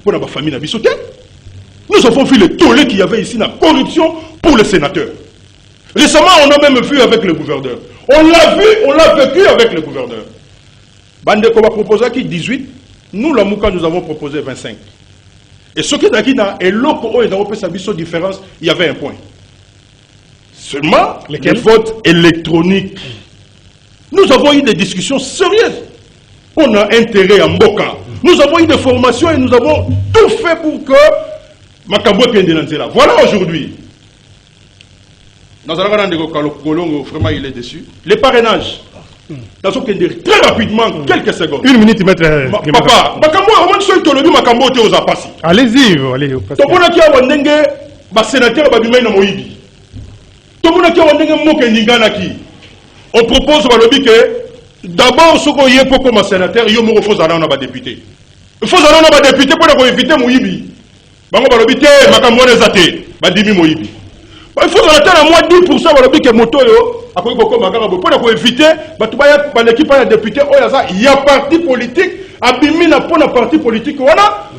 pour la famille, nous avons vu le tollé qu'il y avait ici, la corruption pour les sénateurs. Récemment, on a même vu avec le gouverneur. On l'a vu, on l'a vécu avec le gouverneur. Bande qu'on va proposer qui 18, nous, la Mouka, nous avons proposé 25. Et ce qui est dit, et l'autre, il y a une différence, il y avait un point. Seulement, le vote électronique. Nous avons eu des discussions sérieuses. On a intérêt à Mboka. Nous avons eu des formations et nous avons tout fait pour que Makambo Kendenanze là. Voilà aujourd'hui. Dans un vraiment il est dessus. Les parrainages. Très rapidement, quelques secondes. 1 minute, maître. Papa, Makambo, on se dit Makambo te aux apassi. Allez-y, allez. Donc on a qui a un sénateur Babimay na Moïbi. On propose que d'abord, ce qu'on y est pour comme sénateur, il faut aller en député. Il faut aller en député pour éviter Moïbi. Il faut aller à moins 10% de moto pour éviter l'équipe de député. Il y a parti politique, abimina pour la parti politique. Voilà.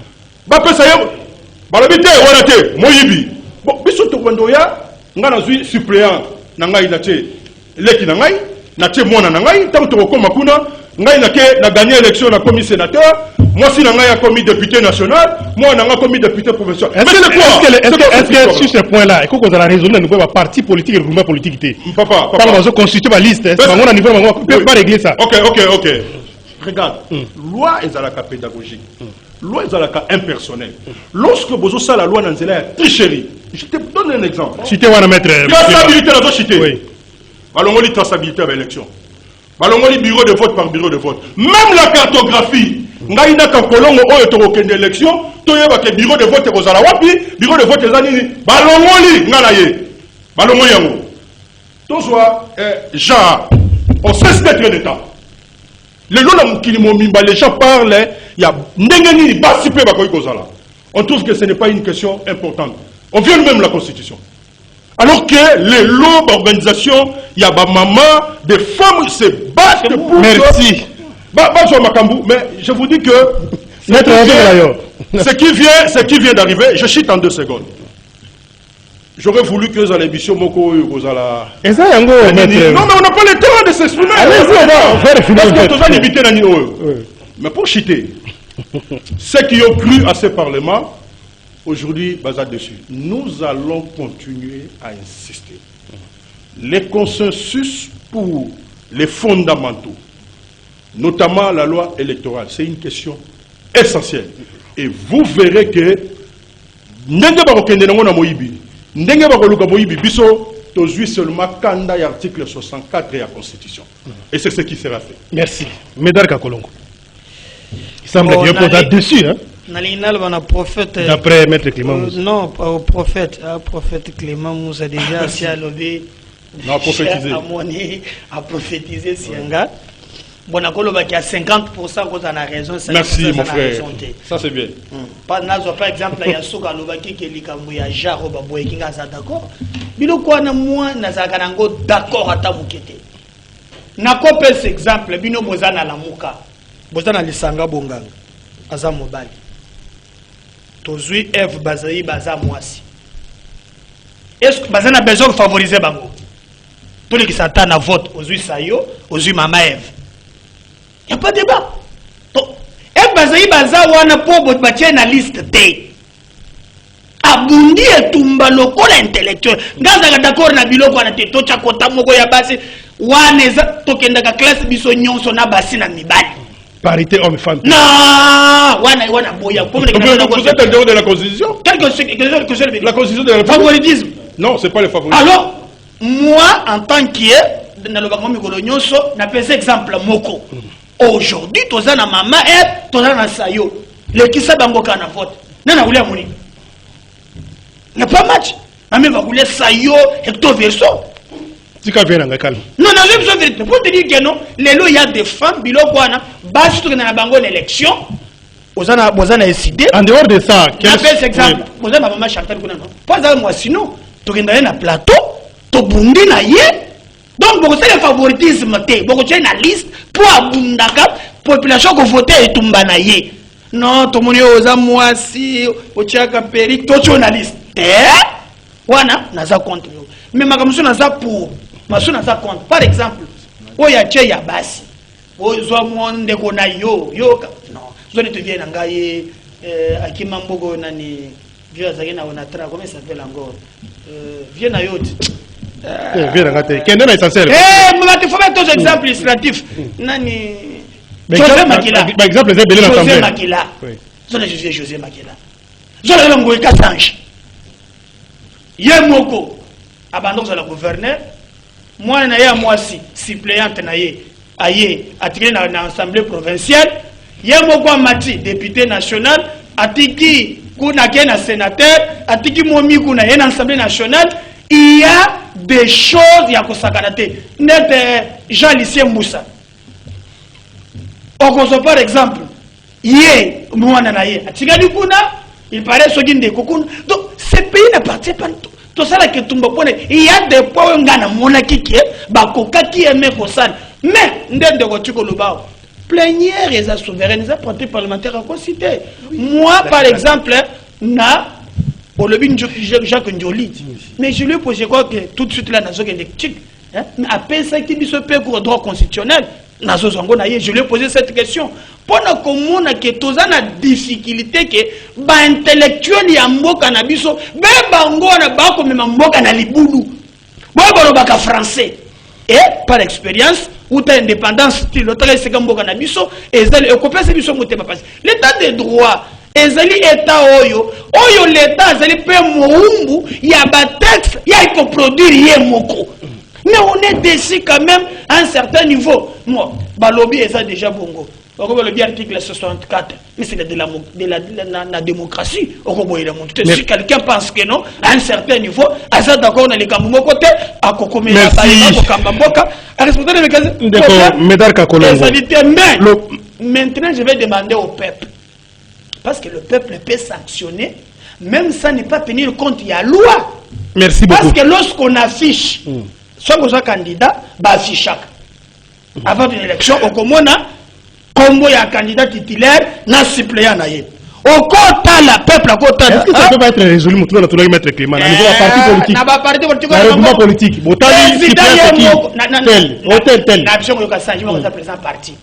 Bon, nga nazui suppléant na ngai na che leki na ngai na che mwana na ngai tant to ko makuna ngai na ke na gagner élection na commis sénateur moi si na ngai a commis député national moi na ngai commis député provincial. Est-ce que sur ce point là il faut qu'on a raisonné nous pas parti politique et gouvernement politique té papa on va constituer ma liste c'est on a niveau on peut pas régler ça. OK regarde loi est à la pédagogique. Loi est à la impersonnelle. Lorsque vous avez la loi dans la tricherie, je te donne un exemple. Cité ou mettre traçabilité dans la cité. Oui. Ballon li traçabilité à l'élection. Ballon li bureau de vote par bureau de vote. Même la cartographie. Nga ina ka kolongo oyo to okende élection, to yeba ke bureau de vote ko zala wapi, bureau de vote ezani ballon li ngala ye. Ballon yango. To soit genre on cesse d'être l'état. Les gens parlent, il y a on trouve que ce n'est pas une question importante. On viole même la Constitution. Alors que les lots d'organisation, il y a des mamans, des femmes se battent pour... Merci. Mais je vous dis que ce qui vient d'arriver, je chute en 2 secondes. J'aurais voulu que les l'émission Moko Gozala. Et ça, non, mais on n'a pas le temps de s'exprimer. Mais pour chiter, ceux qui ont cru à ce Parlement, aujourd'hui, basent dessus. Nous allons continuer à insister. Les consensus pour les fondamentaux, notamment la loi électorale, c'est une question essentielle. Et vous verrez que ndenge bakokende nango na moyibi ndenge bakoluka moyibi biso tozui seulement kanda ya article 64 ya constitution et c'est ce qui sera fait. Merci. Médard Kakolongo. Il semble qu'il y a un peu dessus, hein? D'après Maître Clément Moussa. Non, au prophète Clément Moussa déjà assis à l'obé. Non, prophétiser. À prophétiser Sianga. Bon, à 50% quand on a raison. Merci mon frère. Ça c'est bien. Par exemple, il y a Soka Lobaki qui est Likamouya Jaro Baboye qui est d'accord. Bilo quoi na moi nazakanango d'accord à ta moukete. Nakopel cet exemple, bino bozana la muka. Bozana lisanga bonganga. Aza mobali. Tozui Eve Bazaï Baza Mwasi. Est-ce que Bazana a besoin de favoriser Bango? Tous les qui s'attendent à vote, Ozui Sayo, Ozui Mama Eve. Il n'y a pas de débat. Eve Bazaï Baza wana po botbatie na liste T. Abundi et tumba lokola intellectuel. Gaza d'accord na biloko wana te tocha kota moko ya basi waneza tokenda ka classe biso nyonso na basi na mibali. Parité homme-femme. Non, wana boya. Vous êtes en dehors de la constitution? La constitution de la favoritisme. Non, c'est pas le favoritisme. Alors, moi, en tant que dans le Bakomi Kolonyoso, n'a pas exemple moko. Aujourd'hui, toza na mama et toza na sayo. Le kisa bango kana vote. Nana voulait moni. N'a pas match. Même va vouloir sayo recto verso. Non, non, je vous vérité. Pour te dire que non, les lois, il y a des femmes, bilokwana, bas sur la bango l'élection, vous en avez décidé. En dehors de ça, quel est exemple? Vous avez maman Chantal Kounano. Pas à moi, sinon, tu as un plateau, tu bundi na ye. Donc, vous avez le favoritisme, vous avez une liste pour abundaka, population qui vote et tumba na ye. Non, tout le monde est aux moi si, au tchaka péri, tout est une liste. Wana, naza contre. Mais ma commission naza pour. Masu naza compte. Par exemple, oya che ya basi. Ozo monde kona yo non. Zo ne te viens ngai akima mbogo nani vieux azagena onatra comment ça s'appelle encore viens na yo. Viens ngate. Kende na essentiel. Mais tu faut mettre deux exemples illustratifs. Nani José Makila. Par exemple, les belé l'assemblée. José Makila. Zo ne José Makila. Zo le longo Kasange. Yemoko abandon sur le gouverneur. Moi, moi aussi, suppléante naye, aye, attiré dans l'Assemblée provinciale. Yemoko Mati, député national, atiki kuna kena sénateur, atiki momi kuna yena Assemblée nationale. Il y a des choses ya kosakanate. Net Jean-Lucien Moussa. Okoso par exemple, yé mwana naye, atikali kuna, il paraît so de kokuna. Donc ce pays n'appartient pas tout. Tout ça là que il y a des points où on a monaki qui bakoka qui aime kosan. Mais ndende ko lobao. Plénière et sa souveraine, les partis parlementaires à considérer. Moi par exemple, na pour le Jacques Ndioli. Mais je lui ai posé quoi que tout de suite la nation électrique. Mais après ça qui dit ce pays pour le droit constitutionnel. Je lui ai posé cette question. Pendant que tu as une difficulté que les intellectuels sont en biso, français. Et par expérience, où tu as indépendance, l'état de droit, l'état oyo l'état il y a des textes, il y a produire moko. Mais on est déçu quand même à un certain niveau. Moi, Balobi est ça déjà bongo. Le article 64, mais c'est de la démocratie. Si quelqu'un pense que non, à un certain niveau, à ça d'accord, on a les Kambo côté, à Kokomé, à Kamboka, à respecter les mécanismes. Maintenant, je vais demander au peuple. Parce que le peuple peut sanctionner, même ça n'est pas tenir compte, il y a loi. Merci beaucoup. Parce que lorsqu'on affiche, soit qu'on soit candidat, bah affiche. Avant une élection, au Komona, combo ya candidat titulaire, na suppléant naïe. Au quota la peuple, au quota. Est-ce que ça peut pas être résolu, mais tout le monde mettre Clément. Au niveau de la partie politique. Na ba parti politique. Na règlement politique. Botani, tel, hôtel, tel. Na option yo kasa, je vais présent parti.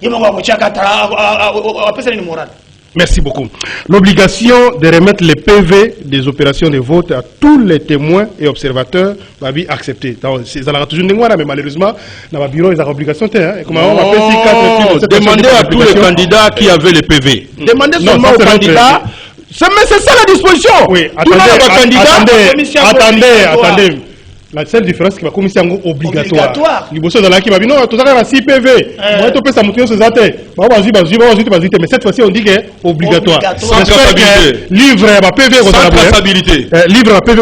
Je vais ko chaka à personne ni moral. Merci beaucoup. L'obligation de remettre les PV des opérations de vote à tous les témoins et observateurs va bien accepter. Ça aura toujours des mois, mais malheureusement, dans le bureau, ils ont l'obligation. Demandez à tous les candidats qui avaient les PV. Demandez seulement aux candidats Mais c'est ça la disposition. Oui, attendez. La seule différence c'est que la commission est obligatoire. Les bosses dans la qui va non, tout ça va 6 PV. Moi, tu peux ça monter sur zate. Mais cette fois-ci, on dit que c'est obligatoire. Sans traçabilité. Livre à PV. Sans traçabilité. Livre à PV.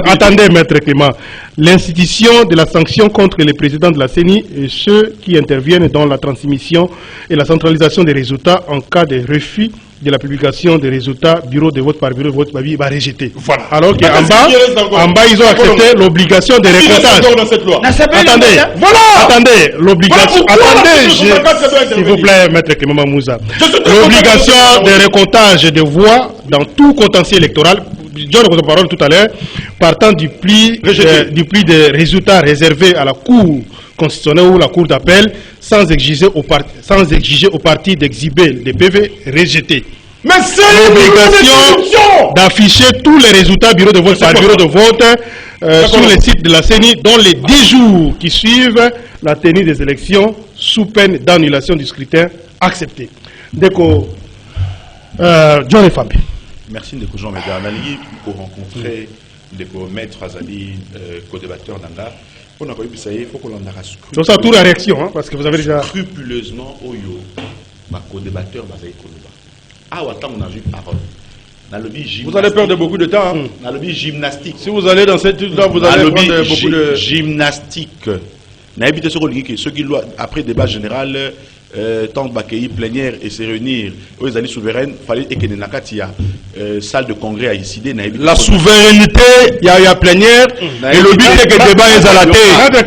Attendez, maître Clément. L'institution de la sanction contre les présidents de la CENI et ceux qui interviennent dans la transmission et la centralisation des résultats en cas de refus de la publication des résultats, bureau de vote par bureau de vote, va rejeter. Voilà. Alors qu'en bas, ils ont accepté l'obligation de récoltage. Attendez, l'obligation. S'il vous plaît, maître Clément Moussa. L'obligation de récoltage de voix dans tout contentieux électoral. John a parole tout à l'heure, partant du pli des résultats réservés à la Cour constitutionnelle ou la Cour d'appel, sans exiger au parti d'exhiber des PV rejetés. Mais c'est l'obligation d'afficher tous les résultats bureau de vote par bureau de vote sur les sites de la CENI dans les 10 jours qui suivent la tenue des élections sous peine d'annulation du scrutin accepté. Déco, John et Fabi. Merci Ndeko Jean Médard. Nali pour rencontrer Ndeko Maître Azali, co-débatteur d'Anda. On a vu ça, il faut qu'on en a scrupuleusement. Donc ça tourne la réaction, hein, parce que vous avez déjà scrupuleusement Oyo, ma co-débatteur Bazaï Koluba. Ah, attends, on a vu parole. Vous allez perdre beaucoup de temps. Hein. Dans le but gymnastique. Si vous allez dans cette étude-là, vous allez perdre beaucoup de gymnastique. N'habitez sur le ceux qui après débat général. Tant de baccailles plénière et se réunir aux alliés souveraines, fallait que Nakatia salle de congrès à Isidé. La souveraineté, il y a plénière et le but c'est que le débat est à la tête.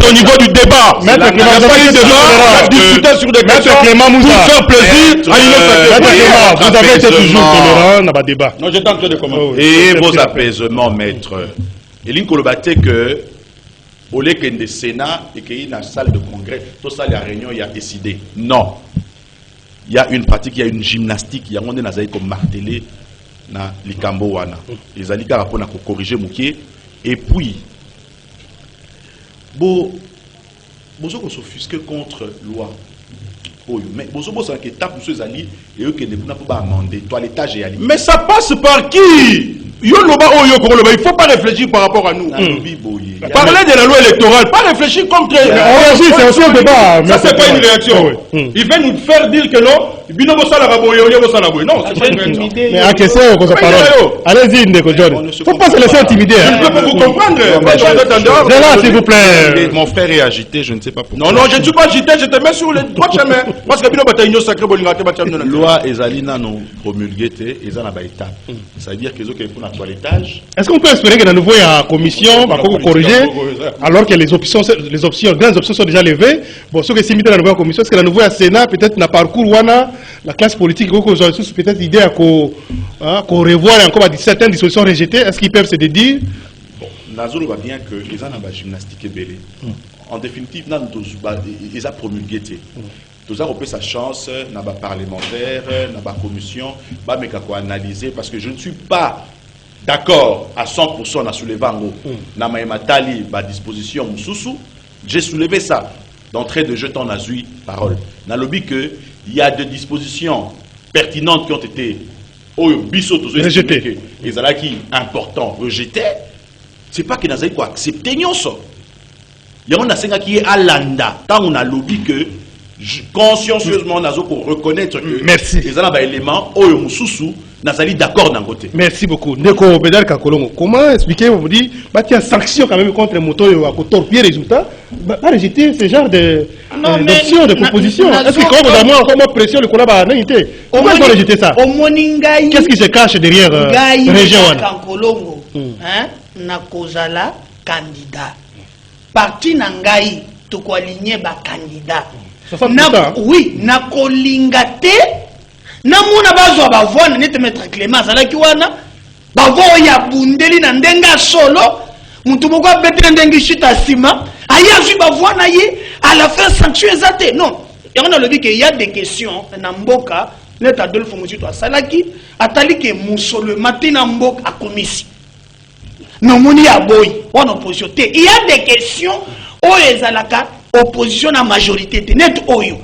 C'est au niveau du débat. Maître Clément, discuter sur des questions pour faire plaisir à l'innocent. Vous avez été toujours tolérant dans le débat. Non, j'étais en train de commenter. Et vos apaisements, maître. Et l'incolobate que au lieu qu'il y ait des Sénat et qu'il y ait une salle de congrès, tout ça, la réunion, il y a décidé. Non. Il y a une pratique, il y a une gymnastique, il y a un monde comme martelé dans les Cambowana. Les alliés pour corriger Moukier. Et puis, vous s'offusquez contre loi. Mais vous avez une étape pour ces alliés et eux qui ne peuvent pas amender. Toilettage et alliés. Mais ça passe par qui? Il ne faut pas réfléchir par rapport à nous. Parler de la loi électorale, pas réfléchir comme très... C'est aussi un débat. Ça, c'est pas une réaction. Il veut nous faire dire que non, non, c'est pas une réaction. Mais à question, allez-y, Ndeko John. Il ne faut pas se laisser intimider. Je peux vous comprendre. Là, s'il vous plaît. Mon frère est agité, je ne sais pas pourquoi. Non, je ne suis pas agité, je te mets sur le droit de chemin. Parce que Bino sacré, loi Ezalina non promulguée, ils en ont étape. Ça veut dire qu'ils ont pour la toilettage. Est-ce qu'on peut espérer que dans la nouvelle commission va corriger alors que les grandes options sont déjà levées? Bon, ce que c'est mis dans la nouvelle commission, est-ce que la nouvelle Sénat peut-être n'a parcours la classe politique peut-être idée à qu'on revoie encore certaines dispositions rejetées? Est-ce qu'ils peuvent se dédire? Bon, Nazolo va bien que les gens ont gymnastique et belé. En définitive, ils ont promulgué. Tout ça, on peut sa chance, dans la parlementaire, dans la commission, mais qu'on analyser parce que je ne suis pas d'accord à 100% à soulever dans ma disposition j'ai soulevé ça d'entrée de jeu en azui parole. Dans le but que il y a des dispositions pertinentes qui ont été rejetées. Et ça là qui important rejeté. C'est pas que nous avons accepté non ça. Il y a un qui est à l'anda. Tant on a lobby que consciencieusement nous pour reconnaître que merci. Les éléments Nazali d'accord d'un côté. Merci beaucoup. Ndeko Bédar Kakolongo, comment expliquer, vous dites, il y a sanction quand même contre les motos qui torpiller les résultats, pas rejeter ce genre d'options, de propositions. Est-ce que quand vous avez encore pression, le collab a été? Comment ils vont rejeter ça? Qu'est-ce qui se cache derrière la région? Kakolongo, Nakozala, candidat. Parti Nangai, tu ko aligné ba candidat. Oui, Nakolingate. Namuna bazwa bavona nete maître Clément azalaki wana bavo ya bundeli na ndenga solo mutu moko betre ndengi chita sima aya zwi bavona ye à la fin sanction ezate non on a le dit qu'il y a des questions na mboka net Adolphe Mututu asalaki atali ke musolo matina mboka a komisi non moni ya boy on opposition te il y a des questions o ezalaka opposition na majorité te net oyo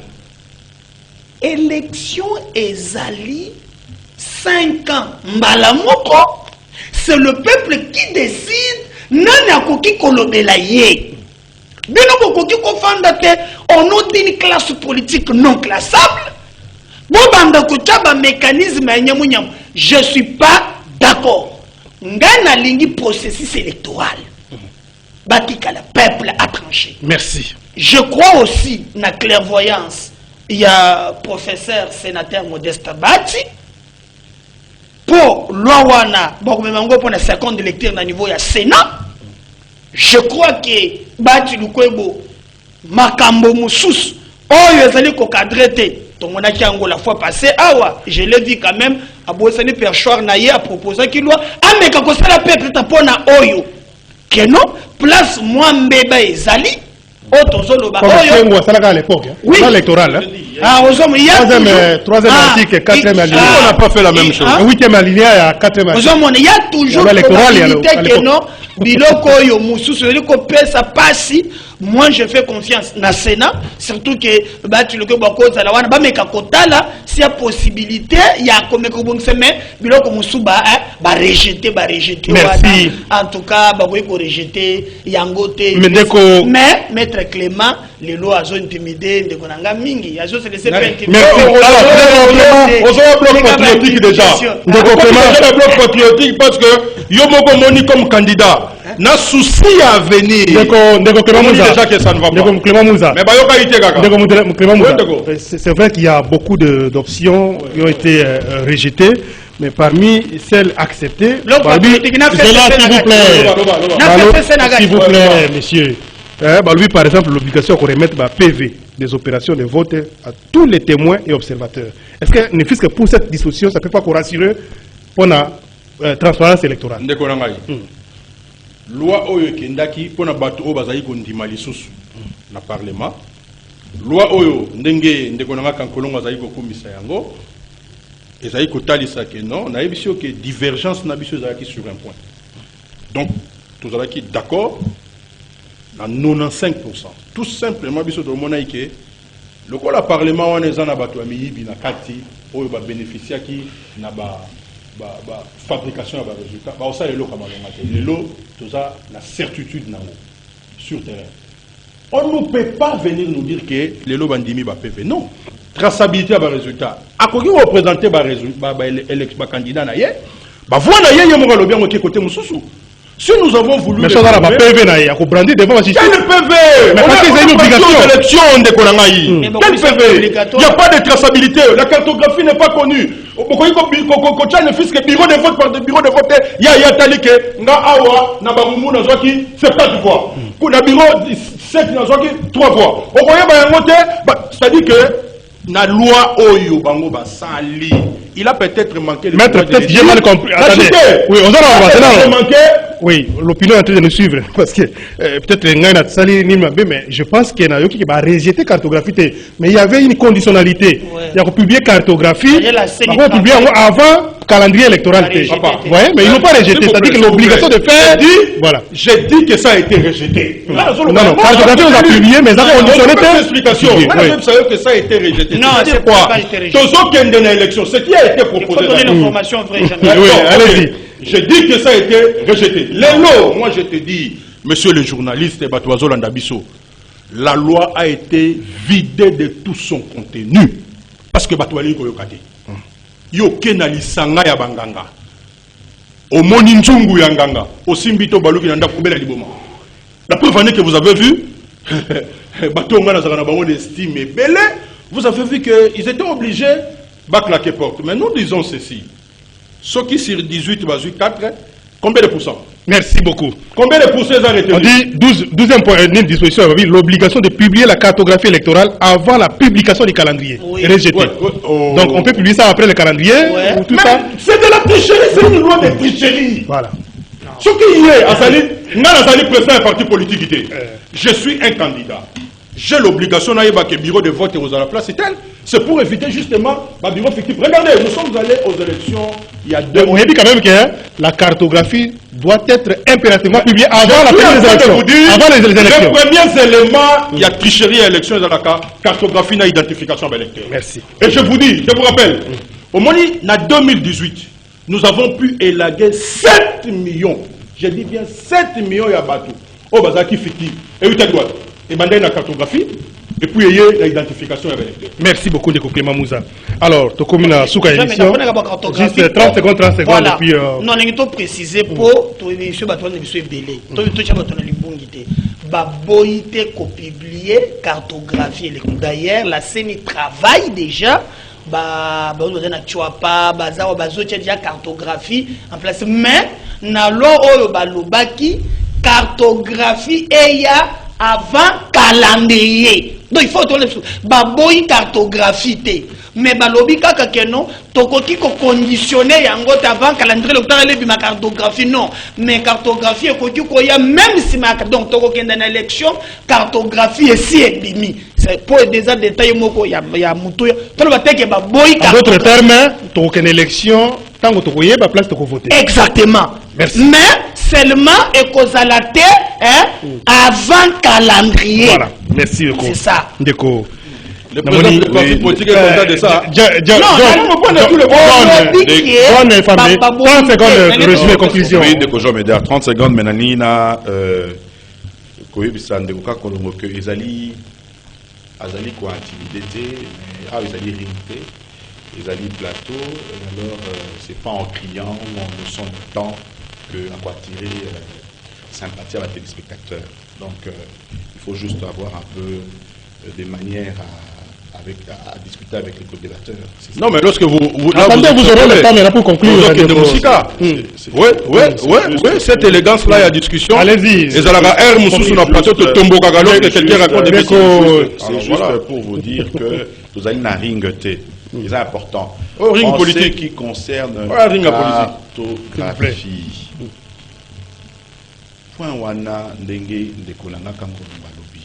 élection ezali 5 ans, Mbalamoko, c'est le peuple qui décide, nani akoki kolobela ye. Bino kokoki kofanda te, au nom d'une classe politique non classable, bobanda kochaba mécanisme ya nyamu nyamu. Je suis pas d'accord. Ngana lingi processus électoral. Batika le peuple a tranché. Merci. Je crois aussi na clairvoyance. Il y a professeur sénateur Modeste Bati. Pour Loawana, pour la seconde lecture au niveau du Sénat, je crois que Bati Lukwebo, Makambo Moussous, oh, ils allaient cadrer. La fois passée, je l'ai dit quand même, à Bossani Perchoir Naye a proposé qu'il doit, mais quand on la peuple tapona Oyo, que non, place moi Mbeba et Zali. À l'époque, oui. Électoral. Troisième article, 4e alinéa. On n'a pas fait la même chose. 8e alinéa, 4e alinéa. Il y a toujours probabilité que non. Biloko yo mususu ça passe. Moi je fais confiance na Sénat, surtout que batu le bako za la wana ba meka kotala s'il y a possibilité il y a comme ko bon semaine biloko musuba ba rejeter. Merci. En tout cas ba ko rejeter yangote. Mais maître Clément les lois azo intimider ndeko nanga mingi azo se laisser faire intimider. Merci. Alors bloc patriotique déjà. Ndeko Clément bloc patriotique parce que yo moko moni comme candidat. Na souci à venir. Déjà que ça ne va pas. Mais c'est vrai qu'il y a beaucoup d'options qui ont été rejetées, mais parmi celles acceptées, s'il vous plaît, messieurs, lui par exemple l'obligation qu'on remette PV des opérations de vote à tous les témoins et observateurs. Est-ce que ne fût-ce que pour cette disposition, ça ne peut pas qu'on rassure pour la transparence électorale? Loi oyo kendaki pona bato o bazali kondima lisusu na parlement. Loi oyo ndenge ndeko nanga kankolongo azali kokumisa yango ezali kotalisa ke non na yebisio ke divergence na biso ezalaki sur un point. Donc tous azalaki d'accord na 95%. Tout simplement biso to mona ike lokola parlement wana eza na bato ya miyibi na kati oyo ba bénéficiaki na fabrication de résultats, ça est la certitude sur terrain. On ne peut pas venir nous dire que les lots bandimi ba PV. Non. Traçabilité des résultats. À quoi vous représentez les candidats na yé, bah voilà yé yé mo bien qui côté mususu. Si nous avons voulu mais ça va pas PV na yé, à brandir devant la justice. Quel PV? Mais parce qu'il y a une obligation d'élection de Konangaï. Quel PV? Il n'y a pas de traçabilité. La cartographie n'est pas connue. Bureau de vote par bureau de vote, il y a Talike, nga awa, na barumu na zoki 70 fois. Pour le bureau 7 na zoki 3 fois. Au voyez c'est-à-dire que na loi oyo bango ba sali. Il a peut-être manqué le maître, peut-être j'ai mal compris. Attendez. Oui, on a manqué. Oui, l'opinion est en train de nous suivre parce que peut-être ngana sali ni mabé mais je pense qu'il y a qui va rejeter cartographie mais il y avait une conditionnalité. Il y a publié cartographie. On va publier avant calendrier électoral. Ouais, mais ils n'ont pas rejeté, c'est-à-dire que l'obligation de faire voilà. J'ai dit que ça a été rejeté. Non, cartographie on a publié mais ça a conditionné explication. Vous savez que ça a été rejeté. Non, c'est quoi? Toujours qu'il y a une élection, ce qui a été proposé. L'information vraie. Oui, allez-y. Je dis que ça a été rejeté. Les lots, moi je te dis, monsieur le journaliste Batoazo Landabiso, la loi a été vidée de tout son contenu. Parce que Batoali Koyokate. Yoke na lisanga ya banganga. Au moninjungu ya nganga. Au simbito baluki nanda kubela liboma. La preuve en est que vous avez vu, Batonga na zakana bango d'estime et belé, vous avez vu qu'ils étaient obligés de claquer porte. Mais nous disons ceci. Ceux qui sur 18, 4, combien de pourcents? Merci beaucoup. Combien de pourcents ont été? On dit 12e point, une disposition, l'obligation de publier la cartographie électorale avant la publication du calendrier. Oui. Rejeté. Donc on peut publier ça après le calendrier ou tout ça. C'est de la tricherie, c'est une loi de tricherie. Voilà. Ce qui est, Azali président un parti politique. Je suis un candidat. J'ai l'obligation d'aller au bureau de vote et aux à la place, c'est elle. C'est pour éviter justement le bureau fictif. Regardez, nous sommes allés aux élections il y a 2 mois. On a dit quand même que la cartographie doit être impérativement publiée avant les élections. Avant les élections. Les premiers éléments, il y a tricherie à l'élection dans la cartographie d'identification de l'électeur. Merci. Et je vous dis, je vous rappelle, Au moins, en 2018, nous avons pu élaguer 7 millions. Je dis bien 7 millions de bateaux. Au Bazaki Fiti. Et où et mandé la cartographie. Et puis, il y a l'identification avec l'électeur. Merci beaucoup, Ndeko Clément Mouza. Alors, tu communes à Souka émission. Juste 30 secondes, 30 secondes. Voilà. Et puis, non, il faut préciser pour ton émission, tu es belé. Tu es baboïté qu'on publie, cartographie. D'ailleurs, la CENI travaille déjà. On a déjà cartographie en place. Mais, cartographie et avant calendrier. Donc il faut tourner sur baboy cartographie té. Mais balobi kaka keno tokoki ko conditionner yango avant calendrier le bi ma cartographie non. Mais cartographie ekoki ko ya même si ma donc tokoki dans élection cartographie ici et bimi. C'est pour des détails moko ya mutu. To ba teke baboy en d'autres termes, tokoki une élection tant que tokoye ba place toko voter. Exactement. Merci. Mais seulement écosalate avant calendrier. Voilà. Merci Ndeko. C'est ça. Ndeko. Le président du parti politique est content de ça. Bonne 30 secondes, résumé, conclusion. Oui, Ndeko Jean Médard, 30 secondes, mais Nanina, Koyebisa Ndeko Kakolongo, que Ezali quoi intimidé, mais Ezali ringté, Ezali plateau, alors c'est pas en criant ou en leçon de temps que à quoi tirer sympathie à la téléspectateur. Donc il faut juste avoir un peu des manières à discuter avec les co-débatteurs. Non, mais lorsque vous attendez, vous aurez le temps pour conclure. Oui, cette élégance-là, il y a discussion. Allez-y. Et ça la air moussou sur la plateau de Tombo Kagalo, que quelqu'un raconte des bêtises. C'est juste pour vous dire que vous allez na ringter. C'est important. Ring politique qui concerne la cartographie. Point wana ndenge ndekolanga kango balobi.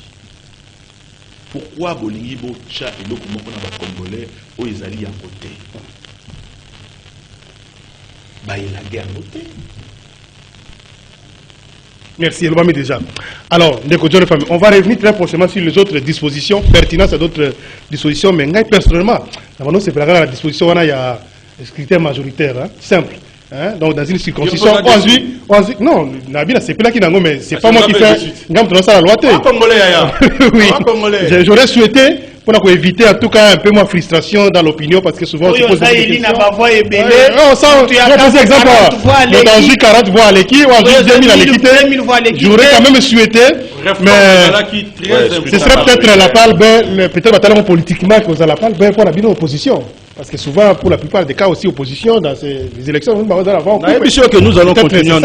Pourquoi bolingi bocha eloko moko na ba congolais o ezali ya côté? Ba la guerre côté. Merci, Elobami déjà. Alors, Ndeko John Famille, on va revenir très prochainement sur les autres dispositions, pertinentes à d'autres dispositions, mais personnellement, c'est pour la disposition, il y a un critère majoritaire, hein, simple. Hein? Donc, dans une circonscription, non, c'est pas qui n'a mais c'est pas moi qui fais. La loi. Oui, j'aurais souhaité pour éviter en tout cas un peu moins de frustration dans l'opinion parce que souvent on se pose des questions. Non, ça, je vais poser exemple. Dans J 40 voix à l'équipe, ou en J 2000 à l'équité, j'aurais quand même souhaité, mais ce serait peut-être la parle, peut-être politiquement que vous allez la parle, pour la opposition. Parce que souvent, pour la plupart des cas aussi, opposition dans ces élections, nous allons continuer à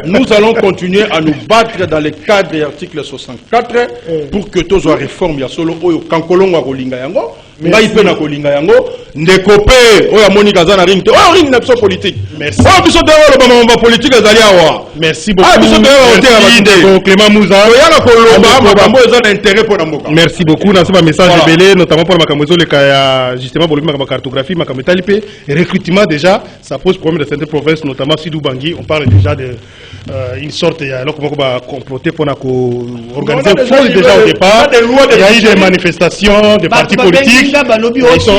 nous allons continuer à nous battre dans le cadre de l'article 64 pour que tous les réformes, il y a solo kankolongo kolinga yango, ngai pe na kolinga yango, ndekope oya Monica zana ring ring na politique. Merci. Biso de lo ba politique azali awa. Merci beaucoup. Merci Clément Mouza. Oyala kolomba makambo ezana intérêt pour na mboka. Merci beaucoup dans ce message belé notamment pour makambo le cas justement pour la cartographie makambo talipé recrutement déjà ça pose problème de certaines provinces notamment Sidou Bangui on parle déjà de une sorte il y a alors comment va comploter pour organiser déjà au départ il y a eu des manifestations des partis politiques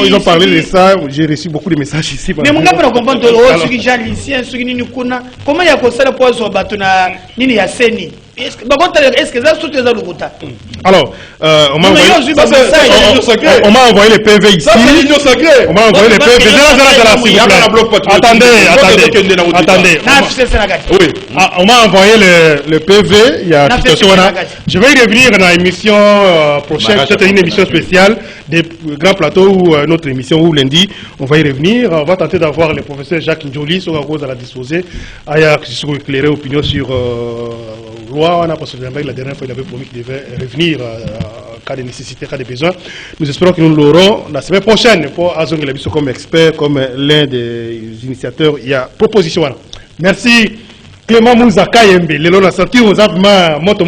ils ont parlé de ça j'ai reçu beaucoup de messages ici mais mon gars pour comprendre ce qui j'ai ici ce qui nous connaît comment il y a que ça pour sur batuna nini ya seni est-ce que ça tout les autres alors on m'a envoyé les PV ici on m'a envoyé les PV attendez on m'a envoyé le PV il y a je vais y revenir dans l'émission prochaine peut-être une émission spéciale des grands plateaux ou notre émission où lundi on va y revenir on va tenter d'avoir le professeur Jacques Njoli sur la cause à la disposer à éclairer opinion sur loi, on a parce que la dernière fois il avait promis qu'il devait revenir en cas de nécessité, en cas de besoin. Nous espérons que nous l'aurons la semaine prochaine pour Azong Labiso comme expert, comme l'un des initiateurs. Il y a proposition. Merci Clément Mouza Kayembe, Lelo la sortie aux Abma Moto.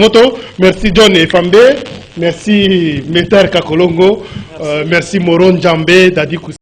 Merci John Efambe, merci Meter Kakolongo, merci Moron Djambe, Dadi Koussa.